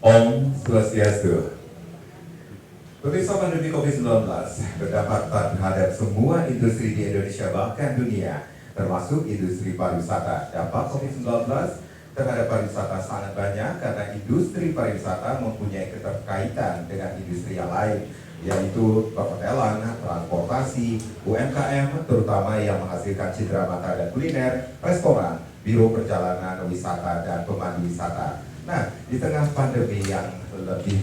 Om Swastiastu. Pemirsa, pandemi COVID-19 berdampak terhadap semua industri di Indonesia bahkan dunia, termasuk industri pariwisata. Dampak COVID-19 terhadap pariwisata sangat banyak karena industri pariwisata mempunyai keterkaitan dengan industri yang lain, yaitu perhotelan, transportasi, UMKM, terutama yang menghasilkan cindera mata dan kuliner, restoran, biro perjalanan wisata, dan pemandu wisata. Nah, di tengah pandemi yang lebih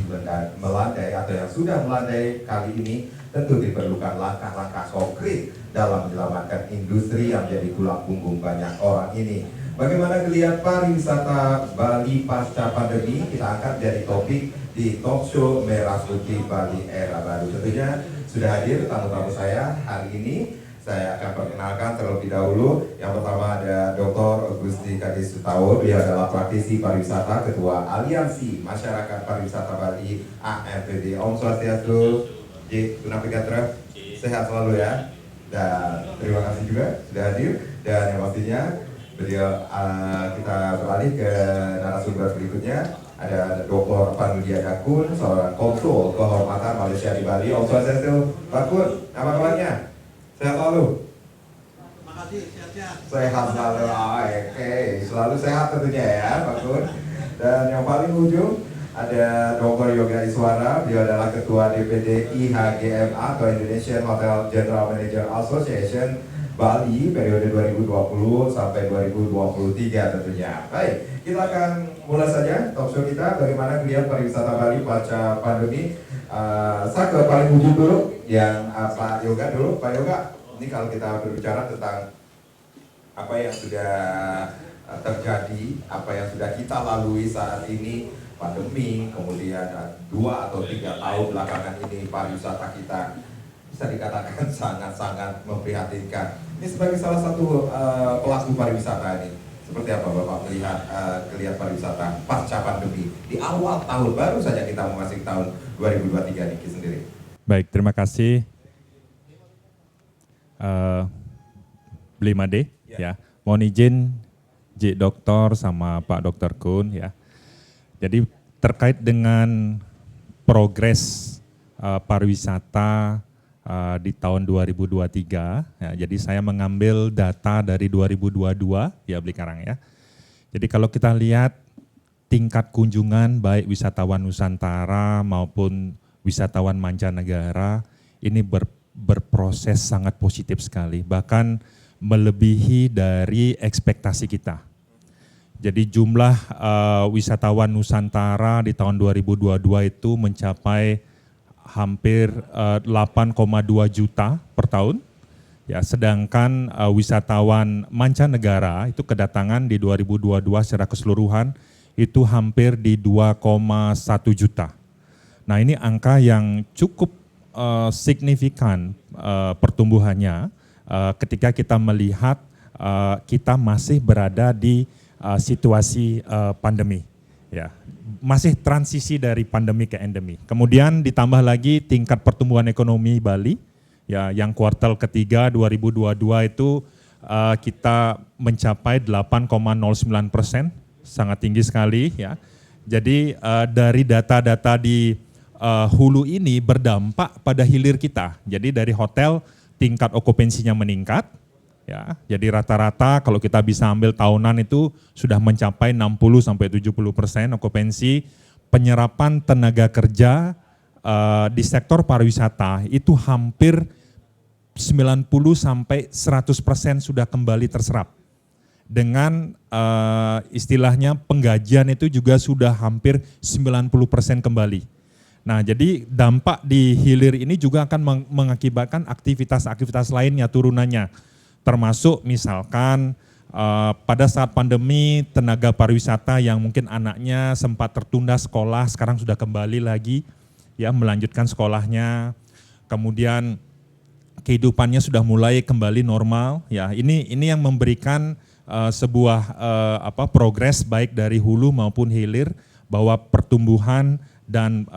melandai atau yang sudah melandai kali ini, tentu diperlukan langkah-langkah konkret dalam menyelamatkan industri yang menjadi tulang punggung banyak orang ini. Bagaimana geliat pariwisata Bali pasca pandemi? Kita angkat dari topik di talk show Merah Putih Bali Era Baru. Tentunya sudah hadir tamu-tamu saya hari ini. Saya akan perkenalkan terlebih dahulu. Yang pertama ada Dr. Gusti Kadis Sutawa. Beliau adalah praktisi pariwisata, Ketua Aliansi Masyarakat Pariwisata Bali AMPB. Om Swastiastu, J. Gunapikatra, sehat selalu ya. Dan terima kasih juga sudah hadir. Dan yang pastinya beliau kita beralih ke narasumber berikutnya. Ada Dr. Panudia Kun, seorang konsul kehormatan Malaysia di Bali. Om Swastiastu, Pak Kun, apa kabarnya? Sehat selalu? Makasih, sehat-sehat. Sehat selalu, oke. Selalu sehat tentunya ya Pak Kun. Dan yang paling ujung ada Dr. Yoga Iswara. Beliau adalah Ketua DPD IHGMA atau Indonesian Hotel General Manager Association Bali periode 2020 sampai 2023 tentunya. Baik, kita akan mulai saja talk show kita. Bagaimana geliat pariwisata Bali pasca pandemi. Saya ke paling ujung dulu, yang Pak Yoga dulu. Pak Yoga, ini kalau kita berbicara tentang apa yang sudah terjadi, apa yang sudah kita lalui saat ini, pandemi, kemudian 2 atau 3 tahun belakangan ini pariwisata kita bisa dikatakan sangat-sangat memprihatinkan. Ini sebagai salah satu pelaku pariwisata ini, seperti apa Bapak melihat geliat pariwisata pasca pandemi di awal tahun, baru saja kita memasuki tahun 2023 Niki sendiri. Baik, terima kasih Beli Made ya. Mohon izin J Doktor sama Pak Dokter Kun ya. Jadi terkait dengan progres pariwisata di tahun 2023 ya, jadi saya mengambil data dari 2022 ya Beli Karang ya. Jadi kalau kita lihat tingkat kunjungan baik wisatawan Nusantara maupun wisatawan mancanegara ini berproses sangat positif sekali, bahkan melebihi dari ekspektasi kita. Jadi jumlah wisatawan Nusantara di tahun 2022 itu mencapai hampir 8,2 juta per tahun. Ya, sedangkan wisatawan mancanegara itu kedatangan di 2022 secara keseluruhan itu hampir di 2,1 juta. Nah, ini angka yang cukup signifikan pertumbuhannya ketika kita melihat kita masih berada di situasi pandemi. Ya, masih transisi dari pandemi ke endemi. Kemudian ditambah lagi tingkat pertumbuhan ekonomi Bali, ya, yang kuartal ketiga 2022 itu kita mencapai 8,09%, sangat tinggi sekali ya. Jadi dari data-data di hulu ini berdampak pada hilir kita. Jadi dari hotel tingkat okupansinya meningkat. Ya, jadi rata-rata kalau kita bisa ambil tahunan itu sudah mencapai 60-70% okupansi. Penyerapan tenaga kerja di sektor pariwisata itu hampir 90-100% sudah kembali terserap. Dengan istilahnya penggajian itu juga sudah hampir 90% kembali. Nah, jadi dampak di hilir ini juga akan mengakibatkan aktivitas-aktivitas lainnya turunannya. Termasuk misalkan pada saat pandemi tenaga pariwisata yang mungkin anaknya sempat tertunda sekolah sekarang sudah kembali lagi ya melanjutkan sekolahnya. Kemudian kehidupannya sudah mulai kembali normal ya. Ini yang memberikan sebuah progres baik dari hulu maupun hilir bahwa pertumbuhan dan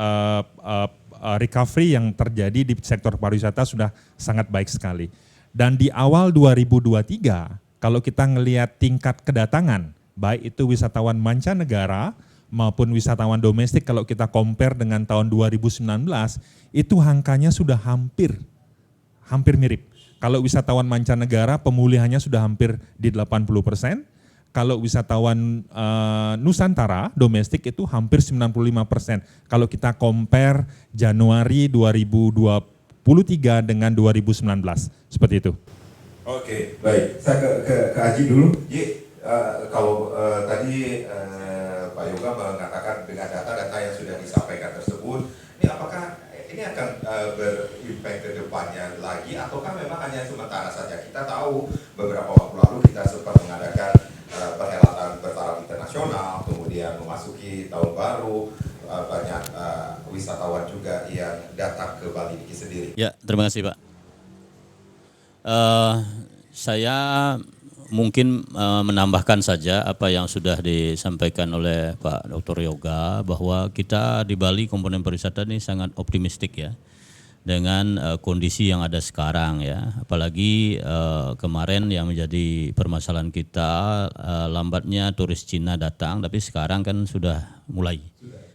recovery yang terjadi di sektor pariwisata sudah sangat baik sekali. Dan di awal 2023, kalau kita ngelihat tingkat kedatangan, baik itu wisatawan mancanegara maupun wisatawan domestik kalau kita compare dengan tahun 2019 itu angkanya sudah hampir mirip. Kalau wisatawan mancanegara pemulihannya sudah hampir di 80%, kalau wisatawan Nusantara domestik itu hampir 95%. Kalau kita compare Januari 2023 dengan 2019, seperti itu. Oke, baik. Saya ke Haji dulu. Ji, kalau tadi Pak Yoga mengatakan dengan data-data yang sudah disampaikan tersebut, ini apakah ini akan berimpact ke depannya lagi, ataukah memang hanya sementara saja? Kita tahu beberapa waktu lalu kita sempat mengadakan perhelatan bertaraf internasional, kemudian memasuki tahun baru, banyak wisatawan juga yang datang ke Bali ini sendiri. Ya, terima kasih Pak. Saya mungkin menambahkan saja apa yang sudah disampaikan oleh Pak Dr. Yoga, bahwa kita di Bali komponen pariwisata ini sangat optimistik ya dengan kondisi yang ada sekarang ya. Apalagi kemarin yang menjadi permasalahan kita lambatnya turis Cina datang, tapi sekarang kan sudah mulai.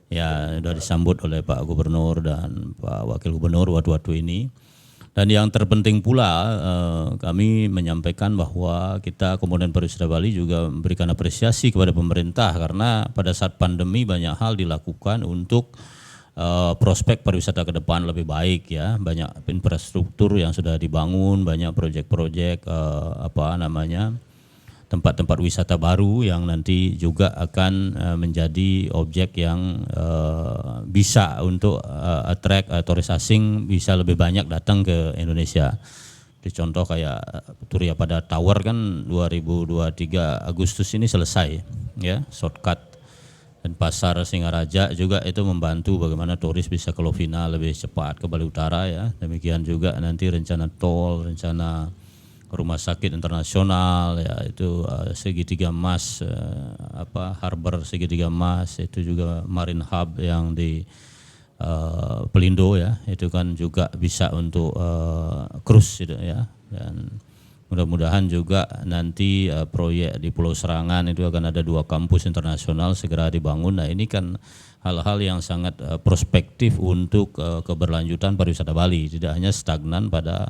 Ya, sudah disambut oleh Pak Gubernur dan Pak Wakil Gubernur waktu-waktu ini. Dan yang terpenting pula kami menyampaikan bahwa kita komponen pariwisata Bali juga memberikan apresiasi kepada pemerintah, karena pada saat pandemi banyak hal dilakukan untuk prospek pariwisata ke depan lebih baik ya. Banyak infrastruktur yang sudah dibangun, banyak proyek-proyek tempat-tempat wisata baru yang nanti juga akan menjadi objek yang bisa untuk attract turis asing bisa lebih banyak datang ke Indonesia. Di contoh kayak Turia pada Tower kan 2023 Agustus ini selesai ya, shortcut. Dan pasar Singaraja juga itu membantu bagaimana turis bisa ke Lovina lebih cepat ke Bali Utara ya. Demikian juga nanti rencana tol, rencana rumah sakit internasional ya, itu segitiga emas harbor segitiga emas, itu juga marine hub yang di Pelindo ya, itu kan juga bisa untuk cruise gitu ya. Dan mudah-mudahan juga nanti proyek di Pulau Serangan itu akan ada 2 kampus internasional segera dibangun. Nah, ini kan hal-hal yang sangat prospektif untuk keberlanjutan pariwisata Bali, tidak hanya stagnan pada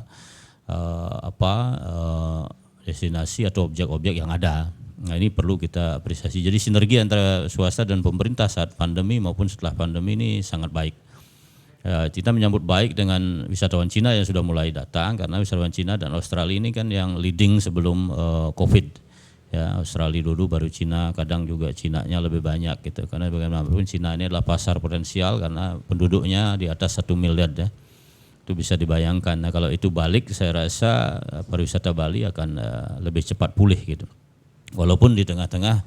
destinasi atau objek-objek yang ada. Nah, ini perlu kita apresiasi. Jadi sinergi antara swasta dan pemerintah saat pandemi maupun setelah pandemi ini sangat baik. Kita menyambut baik dengan wisatawan Cina yang sudah mulai datang, karena wisatawan Cina dan Australia ini kan yang leading sebelum COVID. Ya, Australia dulu baru Cina, kadang juga Cinanya lebih banyak gitu. Karena bagaimanapun Cina ini adalah pasar potensial karena penduduknya di atas 1 miliar ya. Itu bisa dibayangkan. Nah, kalau itu balik, saya rasa pariwisata Bali akan lebih cepat pulih gitu. Walaupun di tengah-tengah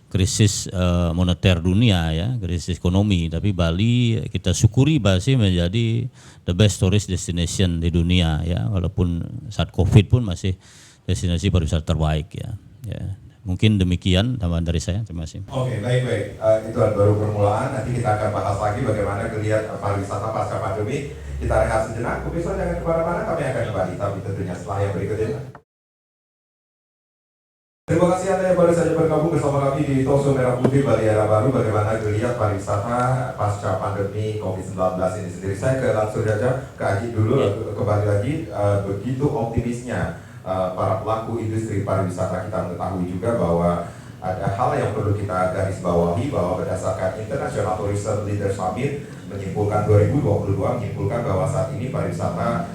krisis moneter dunia ya, krisis ekonomi, tapi Bali kita syukuri masih menjadi the best tourist destination di dunia ya. Walaupun saat Covid pun masih destinasi pariwisata terbaik ya. Ya. Mungkin demikian tambahan dari saya. Terima kasih. Oke, baik. Itu baru permulaan. Nanti kita akan bahas lagi bagaimana kelihatan pariwisata pasca pandemi. Kita rehat sejenak. Pemirsa jangan kemana-mana. Kami akan kembali, tapi tentunya setelah yang berikut ini. Terima kasih Anda yang baru saja bergabung bersama kami di Talkshow Merah Putih Bali Era Baru. Bagaimana kelihatan pariwisata pasca pandemi COVID-19 ini sendiri. Saya langsung saja ke Haji dulu, kembali lagi. Begitu optimisnya para pelaku industri pariwisata, kita mengetahui juga bahwa ada hal yang perlu kita garis bawahi, bahwa berdasarkan International Tourism Leader Summit menyimpulkan 2022 menyimpulkan bahwa saat ini pariwisata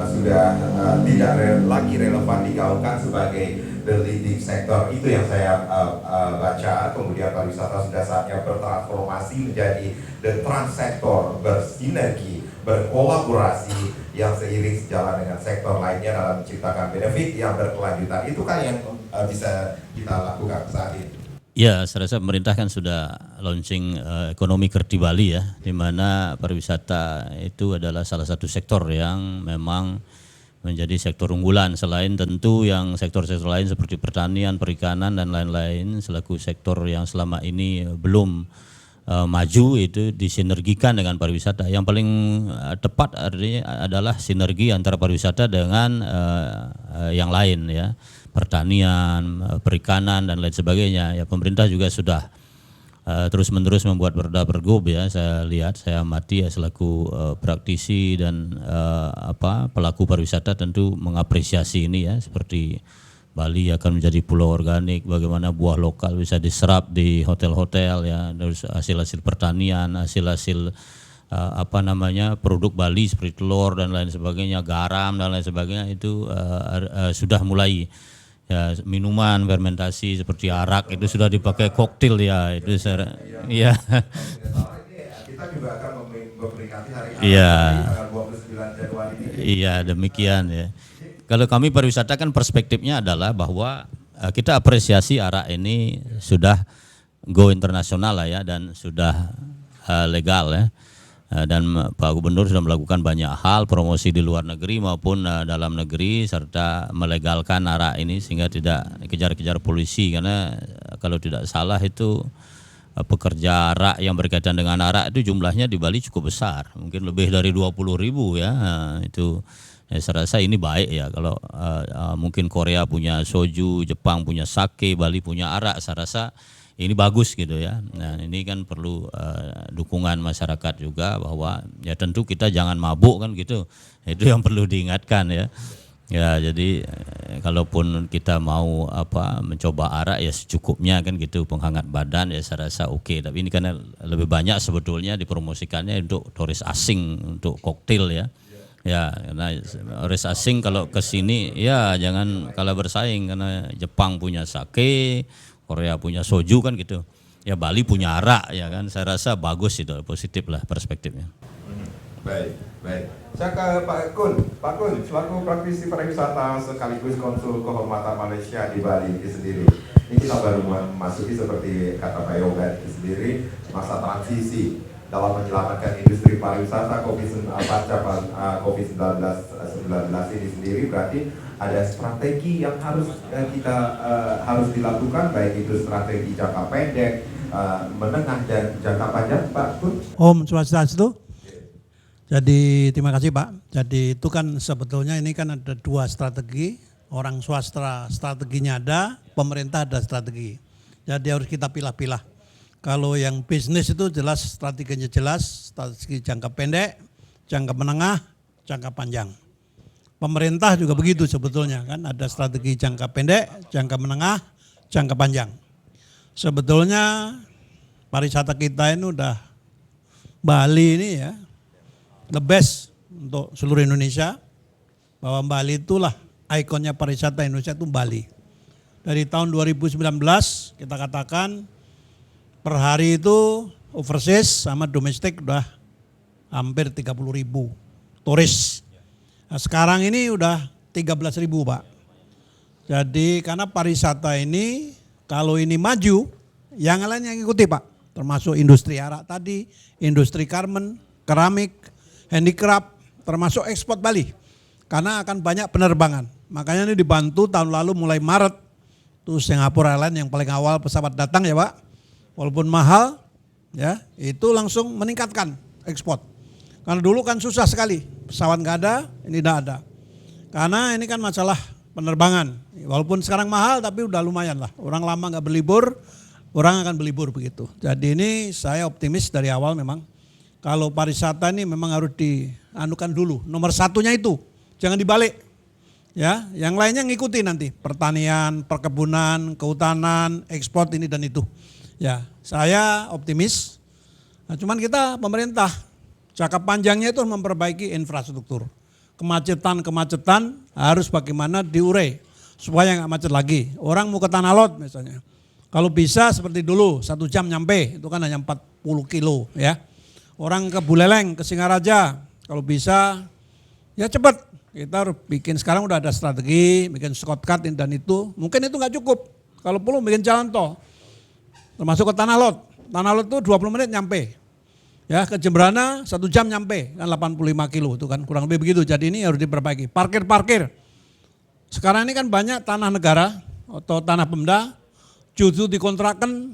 sudah tidak lagi relevan digaungkan sebagai the leading sector. Itu yang saya baca. Kemudian pariwisata sudah saatnya bertransformasi menjadi the transsector, bersinergi, berkolaborasi yang seiring sejalan dengan sektor lainnya dalam menciptakan benefit yang berkelanjutan. Itu kan yang bisa kita lakukan saat ini. Ya, saya rasa pemerintah kan sudah launching ekonomi Kerti Bali ya, di mana pariwisata itu adalah salah satu sektor yang memang menjadi sektor unggulan, selain tentu yang sektor-sektor lain seperti pertanian, perikanan dan lain-lain selaku sektor yang selama ini belum maju, itu disinergikan dengan pariwisata. Yang paling tepat artinya adalah sinergi antara pariwisata dengan yang lain ya, pertanian, perikanan dan lain sebagainya. Ya, pemerintah juga sudah terus-menerus membuat berda-bergub ya. Saya lihat, saya amati ya selaku praktisi dan pelaku pariwisata tentu mengapresiasi ini ya, seperti Bali akan menjadi pulau organik, bagaimana buah lokal bisa diserap di hotel-hotel ya, terus hasil-hasil pertanian, hasil-hasil produk Bali seperti telur dan lain sebagainya, garam dan lain sebagainya itu sudah mulai ya, minuman fermentasi seperti arak itu sudah dipakai koktail ya, itu ya. Kita juga akan memperingati hari Iya. tanggal 29 Januari ini. Iya, demikian ya. Kalau kami pariwisata kan perspektifnya adalah bahwa kita apresiasi arak ini sudah go internasional lah ya, dan sudah legal ya. Dan Pak Gubernur sudah melakukan banyak hal, promosi di luar negeri maupun dalam negeri, serta melegalkan arak ini sehingga tidak dikejar-kejar polisi, karena kalau tidak salah itu pekerja arak yang berkaitan dengan arak itu jumlahnya di Bali cukup besar, mungkin lebih dari 20.000 ya. Itu saya rasa ini baik ya, kalau mungkin Korea punya soju, Jepang punya sake, Bali punya arak, saya rasa ini bagus gitu ya. Nah ini kan perlu dukungan masyarakat juga, bahwa ya tentu kita jangan mabuk kan gitu, itu yang perlu diingatkan ya. Ya jadi kalaupun kita mau mencoba arak ya secukupnya kan gitu, penghangat badan ya saya rasa oke. Tapi ini karena lebih banyak sebetulnya dipromosikannya untuk turis asing, untuk koktail ya. Ya, karena turis asing kalau ke sini ya jangan kalah bersaing, karena Jepang punya sake, Korea punya soju kan gitu. Ya Bali punya arak ya kan. Saya rasa bagus itu, positif lah perspektifnya. Baik. Saya ke Pak Kun. Pak Kun, selaku praktisi pariwisata sekaligus konsul kehormatan Malaysia di Bali itu sendiri. Ini kita baru memasuki, seperti kata Pak Yoga itu sendiri, masa transisi dalam menyelamatkan industri pariwisata COVID-19 ini sendiri. Berarti ada strategi yang harus harus dilakukan, baik itu strategi jangka pendek, menengah dan jangka panjang, Pak Kun. Om Swastiastu. Jadi terima kasih Pak. Jadi itu kan sebetulnya ini kan ada dua strategi. Orang swasta strateginya ada, pemerintah ada strategi. Jadi harus kita pilah-pilah. Kalau yang bisnis itu jelas strateginya jelas, strategi jangka pendek, jangka menengah, jangka panjang. Pemerintah juga begitu sebetulnya kan, ada strategi jangka pendek, jangka menengah, jangka panjang. Sebetulnya pariwisata kita ini udah, Bali ini ya the best untuk seluruh Indonesia, bahwa Bali itulah ikonnya pariwisata Indonesia itu Bali. Dari tahun 2019 kita katakan per hari itu overseas sama domestik udah hampir 30.000 turis. Nah, sekarang ini udah 13.000 Pak. Jadi karena pariwisata ini kalau ini maju, yang lain yang ikuti Pak. Termasuk industri arak tadi, industri garment, keramik, handicraft, termasuk ekspor Bali. Karena akan banyak penerbangan. Makanya ini dibantu tahun lalu mulai Maret. Tuh Singapura Airlines yang paling awal pesawat datang ya Pak. Walaupun mahal ya, itu langsung meningkatkan ekspor. Karena dulu kan susah sekali, pesawat nggak ada, ini tidak ada. Karena ini kan masalah penerbangan. Walaupun sekarang mahal tapi udah lumayan lah. Orang lama nggak berlibur, orang akan berlibur begitu. Jadi ini saya optimis dari awal memang. Kalau pariwisata ini memang harus dianukan dulu. Nomor satunya itu, jangan dibalik. Ya, yang lainnya ngikuti nanti. Pertanian, perkebunan, kehutanan, ekspor ini dan itu. Ya, saya optimis. Nah, cuman kita pemerintah jangka panjangnya itu memperbaiki infrastruktur. Kemacetan harus bagaimana diurai supaya nggak macet lagi. Orang mau ke Tanah Lot misalnya, kalau bisa seperti dulu 1 jam nyampe, itu kan hanya 40 kilo ya. Orang ke Buleleng, ke Singaraja, kalau bisa ya cepat. Kita harus bikin, sekarang udah ada strategi, bikin shortcut dan itu. Mungkin itu nggak cukup, kalau perlu bikin jalan tol. Termasuk ke Tanah Lot. Tanah Lot itu 20 menit nyampe. Ya, ke Jembrana 1 jam nyampe, kan 85 kilo itu kan kurang lebih begitu. Jadi ini harus diperbaiki. Parkir. Sekarang ini kan banyak tanah negara atau tanah Pemda justru dikontrakkan,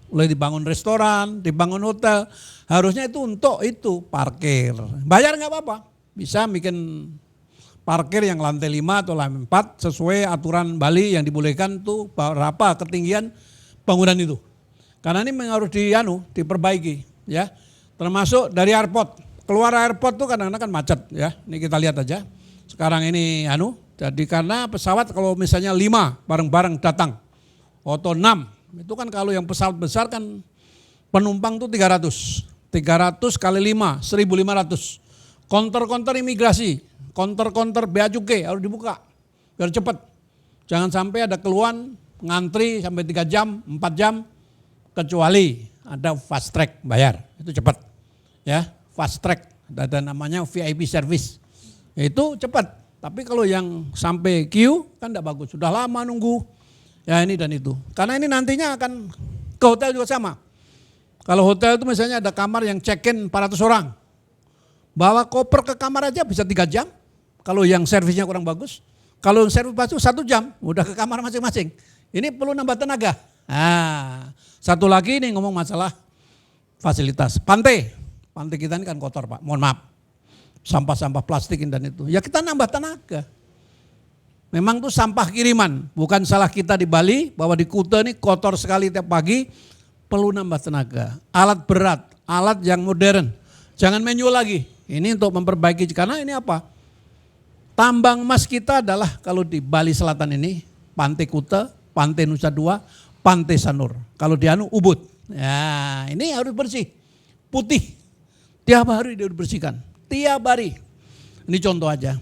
mulai dibangun restoran, dibangun hotel. Harusnya itu untuk itu parkir. Bayar nggak apa-apa. Bisa bikin parkir yang lantai 5 atau lantai 4 sesuai aturan Bali yang dibolehkan tuh berapa ketinggian bangunan itu. Karena ini memang harus diperbaiki ya. Termasuk dari airport. Keluar airport tuh kadang-kadang kan macet ya. Ini kita lihat aja. Sekarang ini jadi karena pesawat kalau misalnya 5 bareng-bareng datang atau 6, itu kan kalau yang pesawat besar kan penumpang tuh 300 kali 5, 1.500. Konter-konter imigrasi, konter-konter bea cukai harus dibuka biar cepat. Jangan sampai ada keluhan ngantri sampai 3 jam, 4 jam, kecuali ada fast track bayar, itu cepat. Ya, fast track, ada namanya VIP service, itu cepat. Tapi kalau yang sampai queue kan tidak bagus, sudah lama nunggu. Ya ini dan itu. Karena ini nantinya akan ke hotel juga sama. Kalau hotel itu misalnya ada kamar yang check-in 400 orang. Bawa koper ke kamar aja bisa 3 jam. Kalau yang servisnya kurang bagus. Kalau yang servis bagus 1 jam, udah ke kamar masing-masing. Ini perlu nambah tenaga. Nah, satu lagi nih ngomong masalah fasilitas. Pantai kita ini kan kotor Pak, mohon maaf. Sampah-sampah plastik dan itu. Ya kita nambah tenaga. Memang tuh sampah kiriman, bukan salah kita di Bali bahwa di Kuta ini kotor sekali tiap pagi, perlu nambah tenaga. Alat berat, alat yang modern, jangan manual lagi. Ini untuk memperbaiki, karena ini apa? Tambang emas kita adalah kalau di Bali Selatan ini, Pantai Kuta, Pantai Nusa Dua, Pantai Sanur. Kalau di Ubud. Ya, ini harus bersih, putih. Tiap hari dia dibersihkan, tiap hari. Ini contoh aja.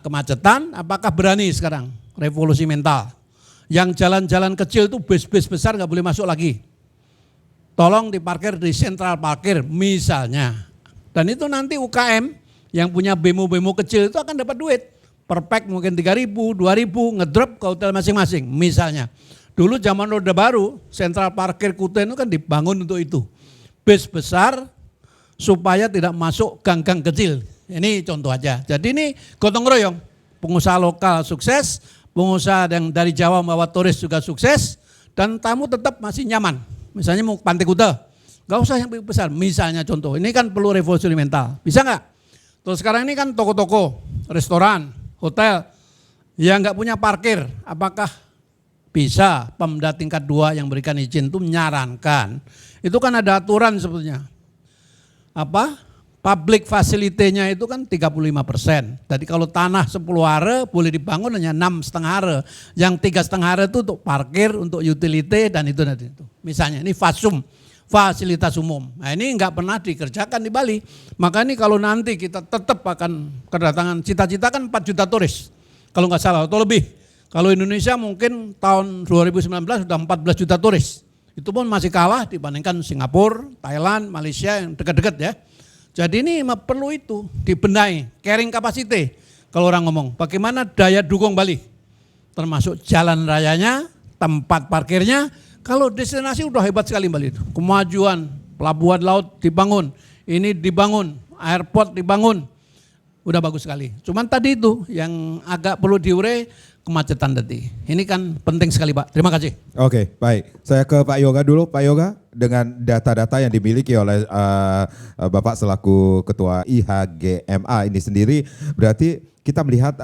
Kemacetan, apakah berani sekarang? Revolusi mental. Yang jalan-jalan kecil itu bis-bis besar nggak boleh masuk lagi. Tolong diparkir di sentral parkir misalnya. Dan itu nanti UKM yang punya bemo-bemo kecil itu akan dapat duit. Per pack mungkin 3.000, 2.000 ngedrop ke hotel masing-masing misalnya. Dulu zaman Orde Baru, sentral parkir Kuta itu kan dibangun untuk itu. Bis besar supaya tidak masuk gang-gang kecil. Ini contoh aja. Jadi ini gotong royong. Pengusaha lokal sukses, pengusaha yang dari Jawa membawa turis juga sukses, dan tamu tetap masih nyaman. Misalnya mau Pantai Kuta, gak usah yang besar. Misalnya contoh, ini kan perlu revolusi mental. Bisa nggak? Terus sekarang ini kan toko-toko, restoran, hotel yang nggak punya parkir, apakah bisa Pemda tingkat 2 yang berikan izin itu menyarankan? Itu kan ada aturan sebetulnya. Public facility-nya itu kan 35%. Jadi kalau tanah 10 are boleh dibangun hanya 6,5 are. Yang 3,5 are itu untuk parkir, untuk utility dan itu. Misalnya ini FASUM, fasilitas umum. Nah ini enggak pernah dikerjakan di Bali. Maka ini kalau nanti kita tetap akan kedatangan, cita-cita kan 4 juta turis. Kalau enggak salah atau lebih. Kalau Indonesia mungkin tahun 2019 sudah 14 juta turis. Itu pun masih kalah dibandingkan Singapura, Thailand, Malaysia yang dekat-dekat ya. Jadi ini perlu itu dibenahi, carrying capacity. Kalau orang ngomong, bagaimana daya dukung Bali? Termasuk jalan rayanya, tempat parkirnya. Kalau destinasi udah hebat sekali Bali itu. Kemajuan, pelabuhan laut dibangun, ini dibangun, airport dibangun. Udah bagus sekali. Cuman tadi itu yang agak perlu diure, kemacetan tadi. Ini kan penting sekali Pak. Terima kasih. Oke, baik. Saya ke Pak Yoga dulu. Pak Yoga, dengan data-data yang dimiliki oleh Bapak selaku Ketua IHGMA ini sendiri, berarti kita melihat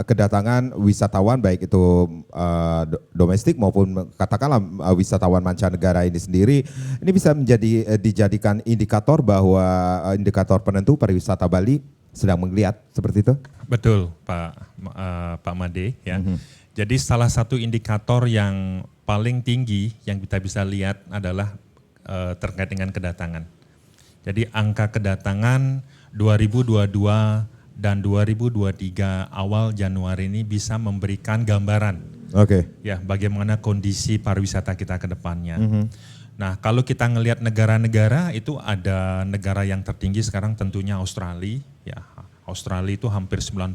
kedatangan wisatawan baik itu domestik maupun katakanlah wisatawan mancanegara ini sendiri, ini bisa dijadikan indikator bahwa indikator penentu pariwisata Bali sedang menggeliat seperti itu? Betul Pak Made ya. Jadi salah satu indikator yang paling tinggi yang kita bisa lihat adalah terkait dengan kedatangan. Jadi angka kedatangan 2022 dan 2023 awal Januari ini bisa memberikan gambaran. Ya, bagaimana kondisi pariwisata kita ke depannya. Nah, kalau kita ngelihat negara-negara itu ada negara yang tertinggi sekarang tentunya Australia. Ya, Australia itu hampir 90.000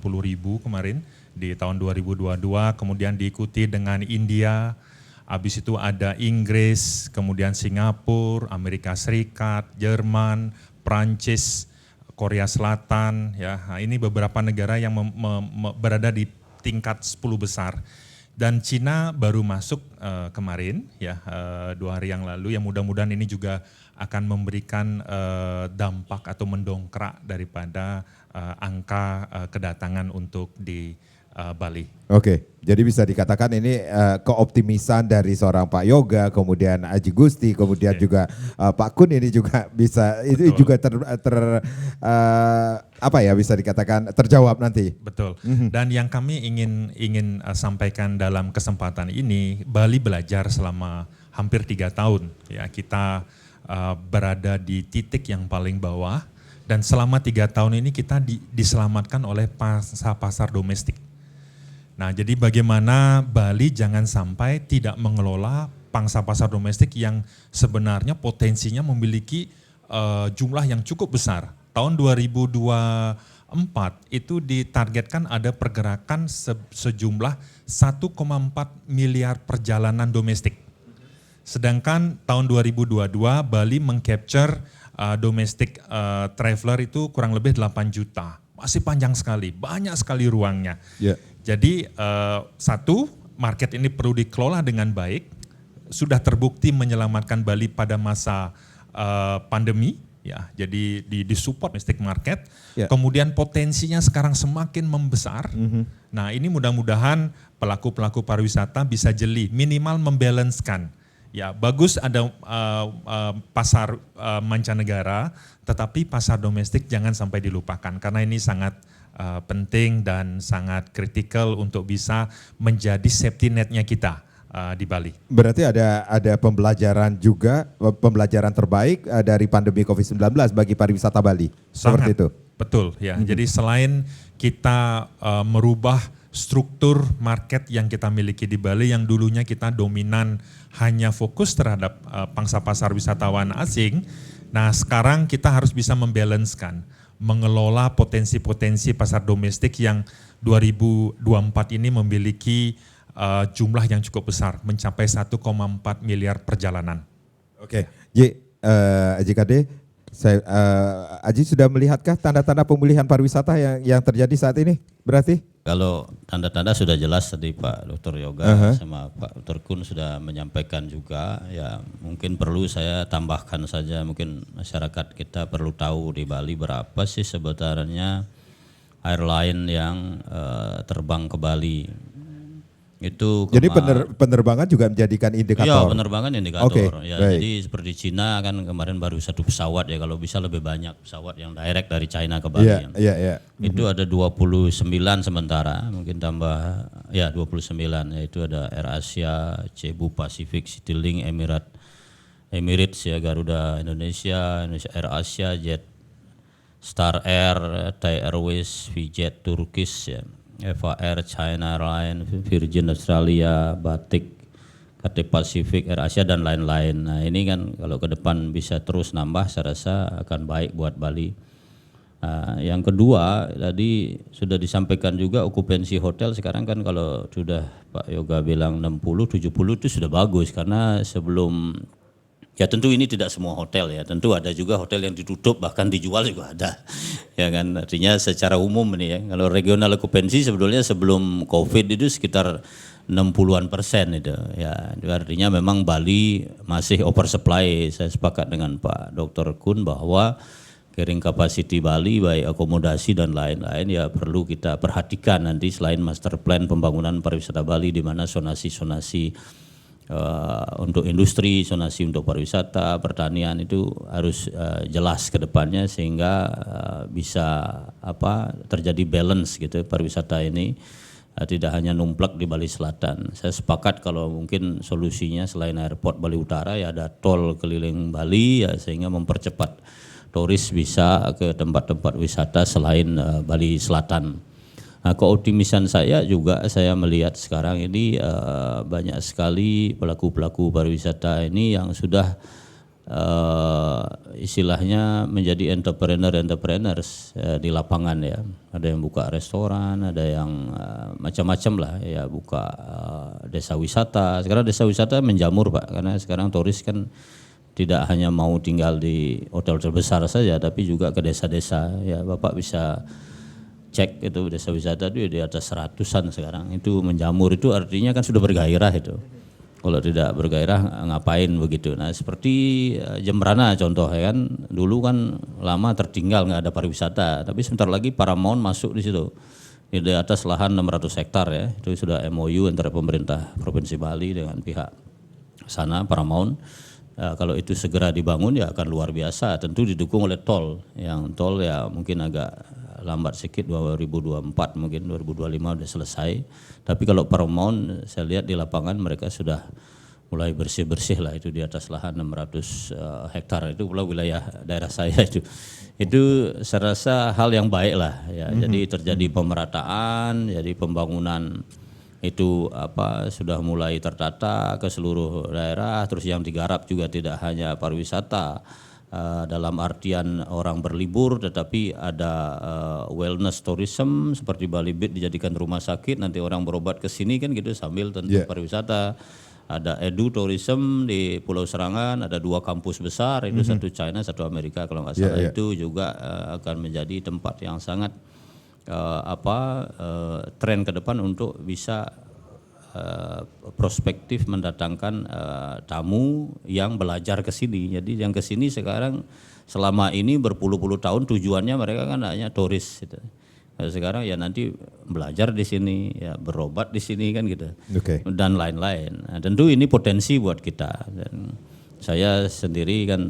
kemarin di tahun 2022, kemudian diikuti dengan India, habis itu ada Inggris, kemudian Singapura, Amerika Serikat, Jerman, Prancis, Korea Selatan, ya. Nah, ini beberapa negara yang berada di tingkat 10 besar. Dan Cina baru masuk kemarin, ya 2 hari yang lalu. Yang mudah-mudahan ini juga akan memberikan dampak atau mendongkrak daripada angka kedatangan untuk di Bali. Oke, jadi bisa dikatakan ini keoptimisan dari seorang Pak Yoga, kemudian Aji Gusti, kemudian juga Pak Kun ini juga bisa itu Betul. juga apa ya, bisa dikatakan terjawab nanti. Betul. Dan yang kami ingin sampaikan dalam kesempatan ini, Bali belajar selama hampir 3 tahun. Ya, kita berada di titik yang paling bawah dan selama 3 tahun ini kita diselamatkan oleh pasar domestik. Nah, jadi bagaimana Bali jangan sampai tidak mengelola pangsa pasar domestik yang sebenarnya potensinya memiliki jumlah yang cukup besar. Tahun 2024 itu ditargetkan ada pergerakan sejumlah 1,4 miliar perjalanan domestik. Sedangkan tahun 2022 Bali mengcapture domestic traveler itu kurang lebih 8 juta. Masih panjang sekali, banyak sekali ruangnya. Ya. Jadi satu, market ini perlu dikelola dengan baik. Sudah terbukti menyelamatkan Bali pada masa pandemi, ya. Jadi disupport domestic market. Ya. Kemudian potensinya sekarang semakin membesar. Nah, ini mudah-mudahan pelaku-pelaku pariwisata bisa jeli, minimal membalancekan. Ya, bagus ada pasar mancanegara, tetapi pasar domestik jangan sampai dilupakan karena ini sangat penting dan sangat kritikal untuk bisa menjadi safety net-nya kita di Bali. Berarti ada pembelajaran juga, pembelajaran terbaik dari pandemi COVID-19 bagi pariwisata Bali. Seperti itu. Betul ya. Jadi selain kita merubah struktur market yang kita miliki di Bali yang dulunya kita dominan hanya fokus terhadap pangsa pasar wisatawan asing. Nah, sekarang kita harus bisa membalancekan, mengelola potensi-potensi pasar domestik yang 2024 ini memiliki jumlah yang cukup besar, mencapai 1,4 miliar perjalanan. Oke, Aji Kade, Aji sudah melihatkah tanda-tanda pemulihan pariwisata yang terjadi saat ini berarti? Kalau tanda-tanda sudah jelas tadi Pak Dr. Yoga sama Pak Dr. Kun sudah menyampaikan juga, ya mungkin perlu saya tambahkan saja, mungkin masyarakat kita perlu tahu di Bali berapa sih sebenarnya airline yang terbang ke Bali. Itu jadi penerbangan juga menjadikan indikator. Iya, penerbangan indikator. Okay, ya, baik. jadi seperti Cina kan kemarin baru 1 pesawat ya, kalau bisa lebih banyak pesawat yang direct dari China ke Bali. Iya. Itu ada 29 sementara, mungkin tambah ya 29, yaitu ada AirAsia, Cebu Pacific, Citylink, Emirates ya, Garuda Indonesia, AirAsia, Jet Star Air, Thai Airways, VJet Turkish ya. Eva Air, China Airlines, Virgin Australia, Batik, KT Pacific, AirAsia dan lain-lain. Nah, ini kan kalau ke depan bisa terus nambah, saya rasa akan baik buat Bali. Yang kedua, tadi sudah disampaikan juga okupansi hotel sekarang kan kalau sudah Pak Yoga bilang 60, 70 itu sudah bagus karena sebelum, ya tentu ini tidak semua hotel ya, tentu ada juga hotel yang ditutup bahkan dijual juga ada. Ya kan, artinya secara umum nih ya, kalau regional occupancy sebetulnya sebelum COVID itu sekitar 60-an% itu. Ya, itu artinya memang Bali masih oversupply. Saya sepakat dengan Pak Dr. Kun bahwa carrying capacity Bali baik akomodasi dan lain-lain ya perlu kita perhatikan nanti selain master plan pembangunan pariwisata Bali di mana zonasi-zonasi untuk industri, zonasi untuk pariwisata, pertanian itu harus jelas ke depannya sehingga bisa terjadi balance gitu pariwisata ini tidak hanya numplak di Bali Selatan. Saya sepakat kalau mungkin solusinya selain airport Bali Utara ya ada tol keliling Bali ya sehingga mempercepat turis bisa ke tempat-tempat wisata selain Bali Selatan. Nah, keoptimisan saya juga saya melihat sekarang ini banyak sekali pelaku-pelaku pariwisata ini yang sudah istilahnya menjadi entrepreneurs di lapangan ya. Ada yang buka restoran, ada yang macam-macam lah ya, buka desa wisata. Sekarang desa wisata menjamur Pak, karena sekarang turis kan tidak hanya mau tinggal di hotel terbesar saja, tapi juga ke desa-desa ya. Bapak bisa cek itu desa wisata itu di atas 100-an sekarang, itu menjamur, itu artinya kan sudah bergairah itu. Kalau tidak bergairah ngapain begitu. Nah seperti Jembrana contoh ya kan, dulu kan lama tertinggal nggak ada pariwisata, tapi sebentar lagi Paramount masuk di situ. di atas lahan 600 hektar ya. Itu sudah MOU antara pemerintah Provinsi Bali dengan pihak sana Paramount. Kalau itu segera dibangun ya akan luar biasa, tentu didukung oleh tol. Yang tol ya mungkin agak lambat sedikit 2024 mungkin 2025 udah selesai. Tapi kalau Paramount saya lihat di lapangan mereka sudah mulai bersih-bersih lah itu di atas lahan 600 hektar itu pula wilayah daerah saya itu. Itu saya rasa hal yang baik lah ya. Jadi terjadi pemerataan, jadi pembangunan itu sudah mulai tertata ke seluruh daerah. Terus yang digarap juga tidak hanya pariwisata dalam artian orang berlibur, tetapi ada wellness tourism seperti Bali Beat dijadikan rumah sakit, nanti orang berobat ke sini kan gitu sambil tentu pariwisata. Ada edu tourism di Pulau Serangan, ada 2 kampus besar, itu satu China, satu Amerika kalau nggak salah. Itu juga akan menjadi tempat yang sangat tren ke depan untuk bisa prospektif mendatangkan tamu yang belajar ke sini. Jadi yang ke sini sekarang selama ini berpuluh-puluh tahun tujuannya mereka kan hanya turis gitu. Sekarang ya nanti belajar di sini, ya berobat di sini kan gitu, dan lain-lain. Nah, tentu ini potensi buat kita. Dan saya sendiri kan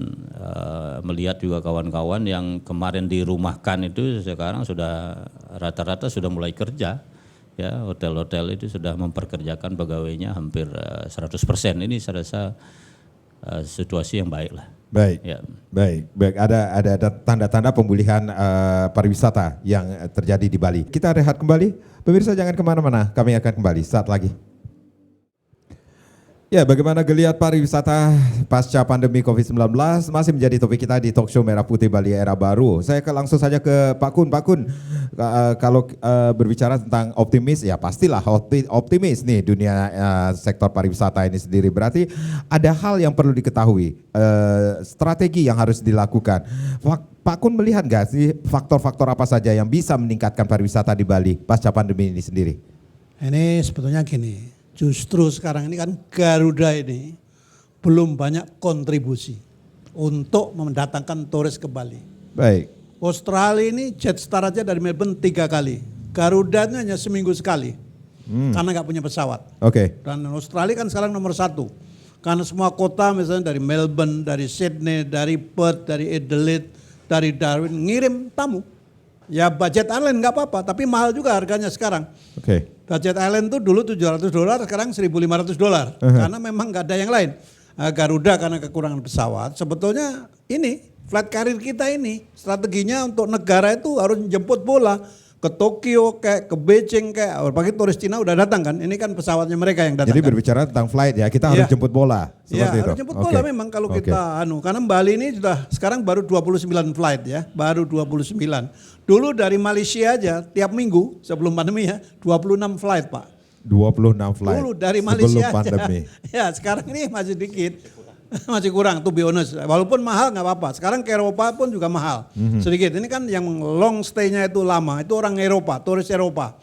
melihat juga kawan-kawan yang kemarin dirumahkan itu sekarang sudah rata-rata sudah mulai kerja. Ya, hotel-hotel itu sudah memperkerjakan pegawainya hampir 100%. Ini saya rasa situasi yang baik lah. Baik, ya. baik. Ada tanda-tanda pemulihan pariwisata yang terjadi di Bali. Kita rehat kembali, pemirsa jangan kemana-mana, kami akan kembali saat lagi. Ya, bagaimana geliat pariwisata pasca pandemi COVID-19 masih menjadi topik kita di talk show Merah Putih Bali Era Baru. Saya langsung saja ke Pak Kun. Pak Kun, kalau berbicara tentang optimis, ya pastilah optimis nih dunia sektor pariwisata ini sendiri. Berarti ada hal yang perlu diketahui, strategi yang harus dilakukan. Pak Kun melihat nggak sih faktor-faktor apa saja yang bisa meningkatkan pariwisata di Bali pasca pandemi ini sendiri? Ini sebetulnya gini. Justru sekarang ini kan Garuda ini belum banyak kontribusi untuk mendatangkan turis ke Bali. Baik. Australia ini Jetstar aja dari Melbourne 3 kali. Garuda ini hanya seminggu sekali karena nggak punya pesawat. Oke. Dan Australia kan sekarang nomor 1. Karena semua kota misalnya dari Melbourne, dari Sydney, dari Perth, dari Adelaide, dari Darwin ngirim tamu. Ya budget airline nggak apa-apa, tapi mahal juga harganya sekarang. Oke. Budget airline tuh dulu $700, sekarang $1.500 karena memang nggak ada yang lain. Garuda karena kekurangan pesawat. Sebetulnya ini flight carrier kita ini strateginya untuk negara itu harus jemput bola ke Tokyo kayak ke Beijing kayak apalagi turis Cina udah datang kan. Ini kan pesawatnya mereka yang datang. Jadi kan? berbicara tentang flight ya, kita harus jemput bola seperti itu. Harus jemput bola memang kalau kita karena Bali ini sudah sekarang baru 29 flight ya, baru 29. Dulu dari Malaysia aja tiap minggu sebelum pandemi ya 26 flight Pak. 26 flight. Dulu dari Malaysia sebelum pandemi. aja. Ya sekarang ini masih dikit. Masih kurang to be honest. Walaupun mahal nggak apa-apa. Sekarang ke Eropa pun juga mahal. Sedikit. Ini kan yang long stay-nya itu lama. Itu orang Eropa, turis Eropa.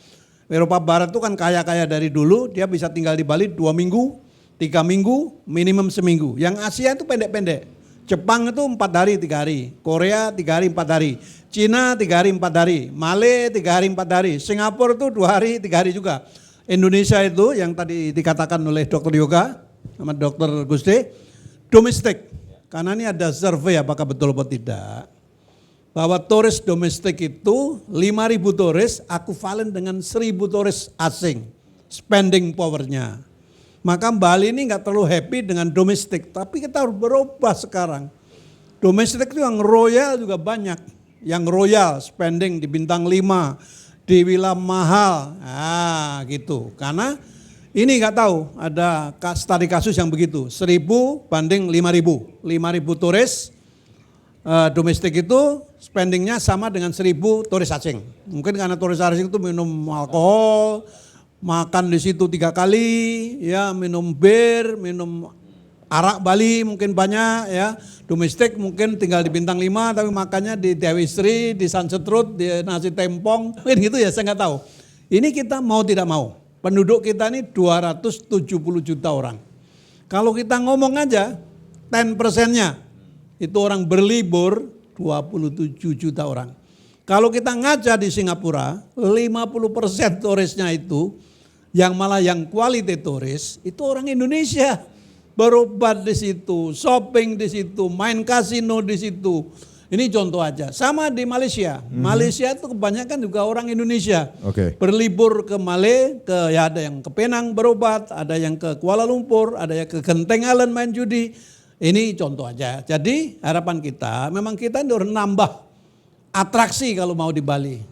Eropa Barat itu kan kaya-kaya dari dulu. Dia bisa tinggal di Bali 2 minggu, 3 minggu, minimum seminggu. Yang Asia itu pendek-pendek. Jepang itu 4 hari 3 hari. Korea 3 hari 4 hari. Cina 3 hari 4 hari. Malay 3 hari 4 hari. Singapura itu 2 hari 3 hari juga. Indonesia itu yang tadi dikatakan oleh Dr. Yoga sama Dr. Guste. Domestik, karena ini ada survei apakah betul atau tidak, bahwa turis domestik itu 5.000 turis ekuvalen dengan 1.000 turis asing, spending powernya. Maka Bali ini nggak terlalu happy dengan domestik, tapi kita harus berubah sekarang. Domestik itu yang royal juga banyak, yang royal spending di bintang 5, di villa mahal, gitu, karena ini nggak tahu, ada studi kasus yang begitu, 1.000 banding 5.000. 5.000 turis domestik itu spendingnya sama dengan 1.000 turis asing. Mungkin karena turis asing itu minum alkohol, makan di situ 3 kali, ya minum bir, minum arak Bali mungkin banyak ya. Domestik mungkin tinggal di bintang 5 tapi makannya di Dewi Sri, di Sunset Road, di nasi tempong, mungkin gitu ya saya nggak tahu. Ini kita mau tidak mau. Penduduk kita ini 270 juta orang. Kalau kita ngomong aja 10%-nya itu orang berlibur 27 juta orang. Kalau kita ngaca di Singapura, 50% turisnya itu, yang malah yang quality turis, itu orang Indonesia. Berobat di situ, shopping di situ, main kasino di situ. Ini contoh aja. Sama di Malaysia. Malaysia itu kebanyakan juga orang Indonesia. Oke. Berlibur ke Malay, ya ada yang ke Penang berobat, ada yang ke Kuala Lumpur, ada yang ke Genting Island main judi. Ini contoh aja. Jadi harapan kita, memang kita ini harus nambah atraksi kalau mau di Bali.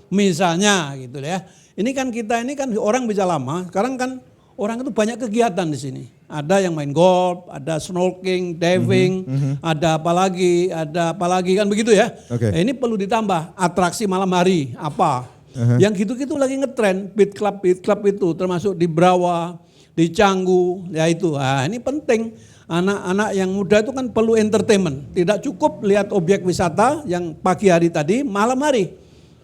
Misalnya gitu ya. Ini kan orang bisa lama, sekarang kan orang itu banyak kegiatan di sini. Ada yang main golf, ada snorkeling, diving, ada apa lagi kan begitu ya. Oke. Nah, ini perlu ditambah atraksi malam hari apa. Yang gitu-gitu lagi ngetren beat club itu termasuk di Brawa, di Canggu, ya itu. Nah, ini penting. Anak-anak yang muda itu kan perlu entertainment. Tidak cukup lihat objek wisata yang pagi hari tadi, malam hari.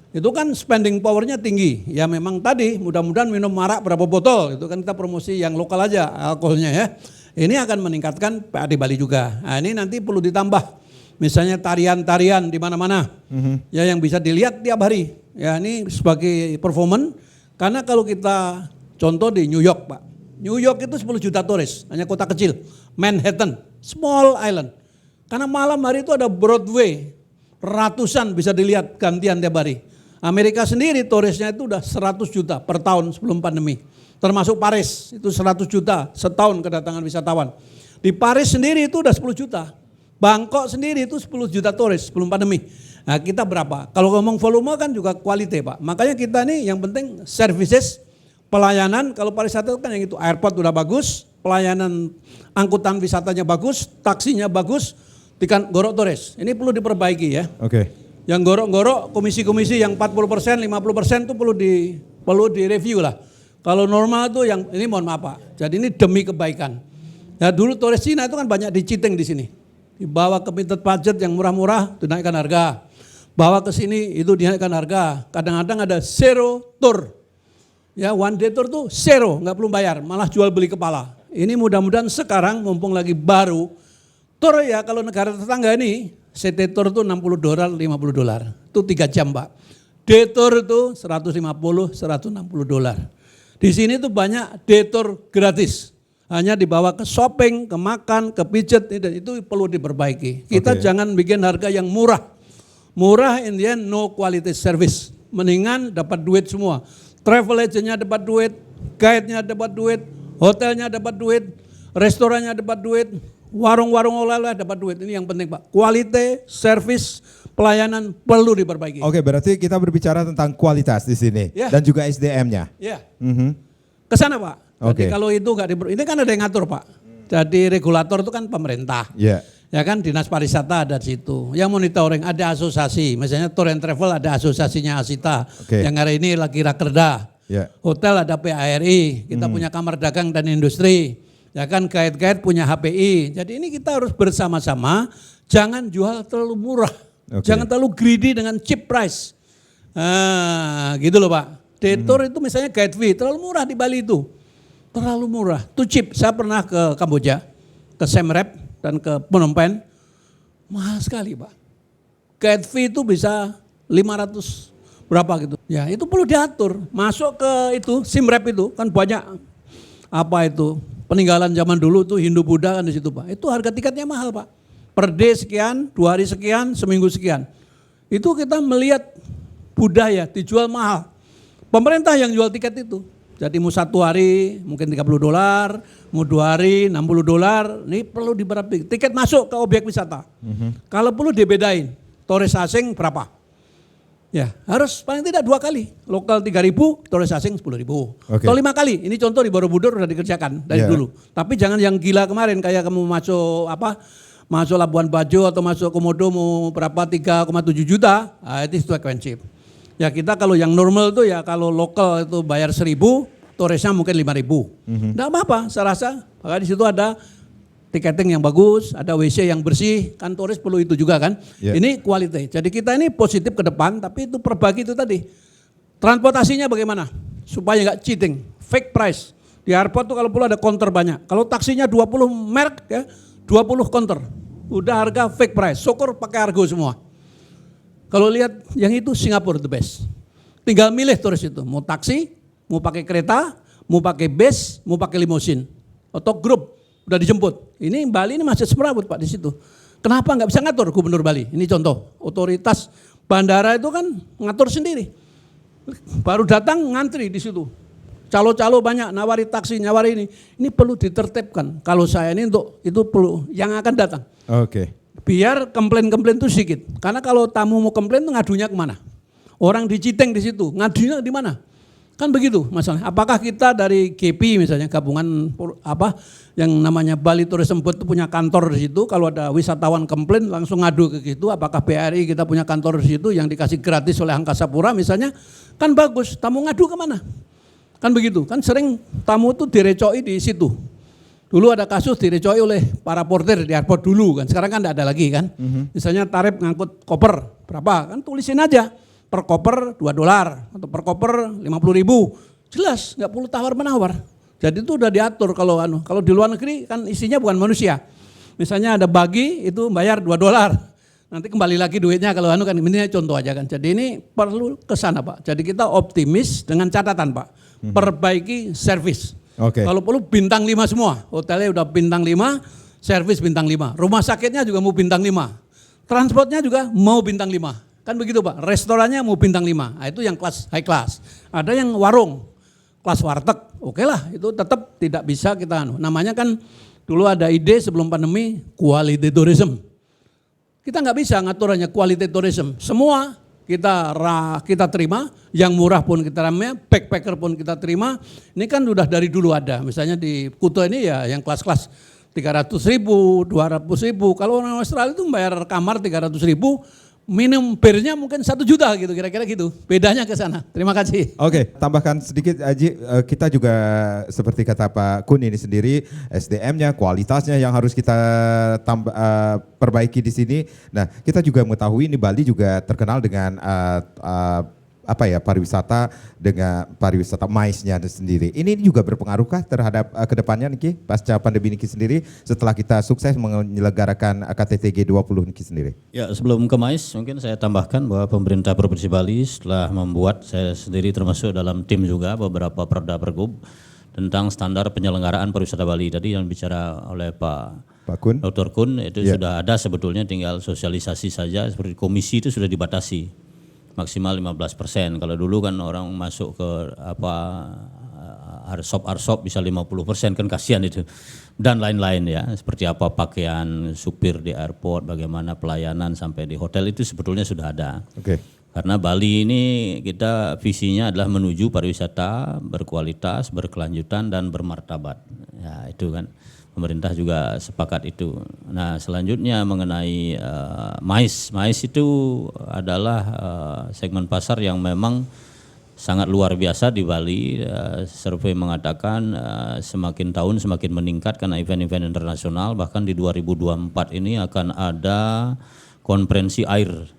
Itu kan spending powernya tinggi. Ya memang tadi mudah-mudahan minum arak berapa botol. Itu kan kita promosi yang lokal aja alkoholnya ya. Ini akan meningkatkan PAD Bali juga. Nah, ini nanti perlu ditambah. Misalnya tarian-tarian di mana-mana. Ya yang bisa dilihat tiap hari. Ya ini sebagai performance. Karena kalau kita contoh di New York Pak. New York itu 10 juta turis. Hanya kota kecil. Manhattan. Small island. Karena malam hari itu ada Broadway. Ratusan bisa dilihat gantian tiap hari. Amerika sendiri turisnya itu udah 100 juta per tahun sebelum pandemi. Termasuk Paris itu 100 juta setahun kedatangan wisatawan. Di Paris sendiri itu udah 10 juta. Bangkok sendiri itu 10 juta turis sebelum pandemi. Nah kita berapa? Kalau ngomong volume kan juga kualitas Pak. Makanya kita nih yang penting services, pelayanan. Kalau pariwisata itu kan yang itu airport udah bagus. Pelayanan angkutan wisatanya bagus. Taksinya bagus. Tikan gorok turis. Ini perlu diperbaiki ya. Oke. Yang gorok-gorok komisi-komisi yang 40%, 50% itu perlu direview lah. Kalau normal tuh yang ini mohon maaf Pak. Jadi ini demi kebaikan. Ya dulu turis Cina itu kan banyak di-cheating di sini. Dibawa ke limited budget yang murah-murah, dinaikkan harga. Bawa ke sini itu dinaikkan harga. Kadang-kadang ada zero tour. Ya one day tour tuh zero, nggak perlu bayar, malah jual beli kepala. Ini mudah-mudahan sekarang mumpung lagi baru. Tour ya kalau negara tetangga ini, CT Tour itu $60, $50. Itu 3 jam Pak. Day Tour itu $150, $160. Di sini tuh banyak day tour gratis. Hanya dibawa ke shopping, ke makan, ke pijet, itu perlu diperbaiki. Kita jangan bikin harga yang murah. Murah in the end no quality service. Mendingan dapat duit semua. Travel agentnya dapat duit, guide-nya dapat duit, hotelnya dapat duit, restorannya dapat duit, warung-warung oleh-oleh dapat duit. Ini yang penting Pak. Kualitas, service, pelayanan perlu diperbaiki. Oke, berarti kita berbicara tentang kualitas di sini dan juga SDM-nya. Ya. Kesana Pak. Jadi kalau itu ini kan ada yang ngatur Pak. Jadi regulator itu kan pemerintah. Ya kan dinas pariwisata ada di situ. Yang monitoring ada asosiasi. Misalnya tour and travel ada asosiasinya Asita. Yang hari ini lagi rakerda. Hotel ada PARI. Kita punya kamar dagang dan industri. Ya kan guide-guide punya HPI. Jadi ini kita harus bersama-sama jangan jual terlalu murah. Jangan terlalu greedy dengan cheap price. Gitu loh Pak. Day tour itu misalnya guide fee terlalu murah di Bali itu. Terlalu murah. Too cheap. Saya pernah ke Kamboja, ke Siem Reap dan ke Phnom Penh. Mahal sekali Pak. Guide fee itu bisa 500 berapa gitu. Ya itu perlu diatur. Masuk ke itu Siem Reap itu kan banyak apa itu peninggalan zaman dulu tuh Hindu Buddha kan di situ Pak. Itu harga tiketnya mahal Pak. Per day sekian, 2 hari sekian, seminggu sekian. Itu kita melihat budaya dijual mahal. Pemerintah yang jual tiket itu. Jadi mau 1 hari mungkin $30, mau 2 hari $60. Ini perlu diperhatikan. Tiket masuk ke objek wisata. Kalau perlu dibedain. Turis asing berapa? Ya harus paling tidak 2 kali. Lokal 3.000, turis asing 10.000. Atau 5 kali. Ini contoh di Borobudur sudah dikerjakan dari dulu. Tapi jangan yang gila kemarin kayak kamu masuk masuk Labuan Bajo atau masuk Komodo mau berapa 3,7 juta. Itu expensive. Ya kita kalau yang normal tuh ya kalau lokal itu bayar 1.000, turisnya mungkin 5.000. Enggak apa-apa, saya rasa. Maka di situ ada tiketing yang bagus, ada WC yang bersih, kan turis perlu itu juga kan. Ini kualitas. Jadi kita ini positif ke depan, tapi itu perbagi itu tadi. Transportasinya bagaimana? Supaya enggak cheating, fake price. Di airport tuh kalau perlu ada counter banyak. Kalau taksinya 20 merek ya, 20 counter. Udah harga fake price, syukur pakai argo semua. Kalau lihat yang itu Singapura the best. Tinggal milih turis itu, mau taksi, mau pakai kereta, mau pakai bus, mau pakai limosin, atau grup udah dijemput. Ini Bali ini masih semrawut Pak di situ. Kenapa nggak bisa ngatur Gubernur Bali? Ini contoh, otoritas bandara itu kan ngatur sendiri. Baru datang ngantri di situ. Calo-calo banyak, nawari taksi, nawari ini. Ini perlu ditertibkan. Kalau saya ini untuk itu perlu yang akan datang. Oke. Biar komplain-komplain itu sedikit. Karena kalau tamu mau komplain itu ngadunya kemana? Orang di Citeng di situ, ngadunya di mana? Kan begitu masalahnya. Apakah kita dari GP misalnya gabungan apa yang namanya Bali Tourism Board itu punya kantor di situ? Kalau ada wisatawan komplain langsung ngadu ke situ. Apakah BRI kita punya kantor di situ yang dikasih gratis oleh Angkasa Pura misalnya? Kan bagus. Tamu ngadu kemana? Kan begitu. Kan sering tamu itu direcoi di situ. Dulu ada kasus direcoi oleh para porter di airport dulu kan. Sekarang kan tidak ada lagi kan. Misalnya tarif ngangkut koper berapa? Kan tulisin aja. Per koper $2 atau per koper 50.000. Jelas, nggak perlu tawar-menawar. Jadi itu udah diatur kalau di luar negeri kan isinya bukan manusia. Misalnya ada bagi itu bayar $2. Nanti kembali lagi duitnya kalau kan ini contoh aja kan. Jadi ini perlu ke sana Pak. Jadi kita optimis dengan catatan Pak. Perbaiki servis. Oke. Kalau perlu bintang 5 semua. Hotelnya udah bintang 5, servis bintang 5. Rumah sakitnya juga mau bintang 5. Transportnya juga mau bintang 5. Kan begitu Pak. Restorannya mau bintang 5. Nah, itu yang kelas high class. Ada yang warung, kelas warteg. Oke lah, itu tetap tidak bisa kita namanya kan dulu ada ide sebelum pandemi quality tourism. Kita nggak bisa ngaturannya quality tourism. Semua kita terima, yang murah pun kita terima, backpacker pun kita terima. Ini kan udah dari dulu ada. Misalnya di Kuta ini ya yang kelas-kelas 300.000, 200.000. Kalau orang Australia itu bayar kamar 300.000, minum birnya mungkin 1 juta gitu, kira-kira gitu. Bedanya ke sana. Terima kasih. Oke, tambahkan sedikit Aji, kita juga seperti kata Pak Kun ini sendiri, SDM-nya, kualitasnya yang harus kita perbaiki di sini. Nah, kita juga mengetahui ini Bali juga terkenal dengan pariwisata dengan pariwisata MICE-nya sendiri. Ini juga berpengaruhkah terhadap kedepannya Niki pasca pandemi Niki sendiri setelah kita sukses menyelenggarakan KTT G20 Niki sendiri? Ya, sebelum ke MICE mungkin saya tambahkan bahwa pemerintah Provinsi Bali setelah membuat, saya sendiri termasuk dalam tim juga beberapa perda pergub tentang standar penyelenggaraan pariwisata Bali. Tadi yang bicara oleh Pak Kun. Dr. Kun itu sudah ada sebetulnya, tinggal sosialisasi saja. Seperti komisi itu sudah dibatasi maksimal 15%. Kalau dulu kan orang masuk ke arsop bisa 50%, kan kasihan itu. Dan lain-lain ya, seperti apa pakaian supir di airport, bagaimana pelayanan sampai di hotel itu sebetulnya sudah ada. Oke. Karena Bali ini kita visinya adalah menuju pariwisata berkualitas, berkelanjutan dan bermartabat. Ya, itu kan. Pemerintah juga sepakat itu. Nah, selanjutnya mengenai MICE. MICE itu adalah segmen pasar yang memang sangat luar biasa di Bali. Survei mengatakan semakin tahun semakin meningkat karena event-event internasional. Bahkan di 2024 ini akan ada konferensi air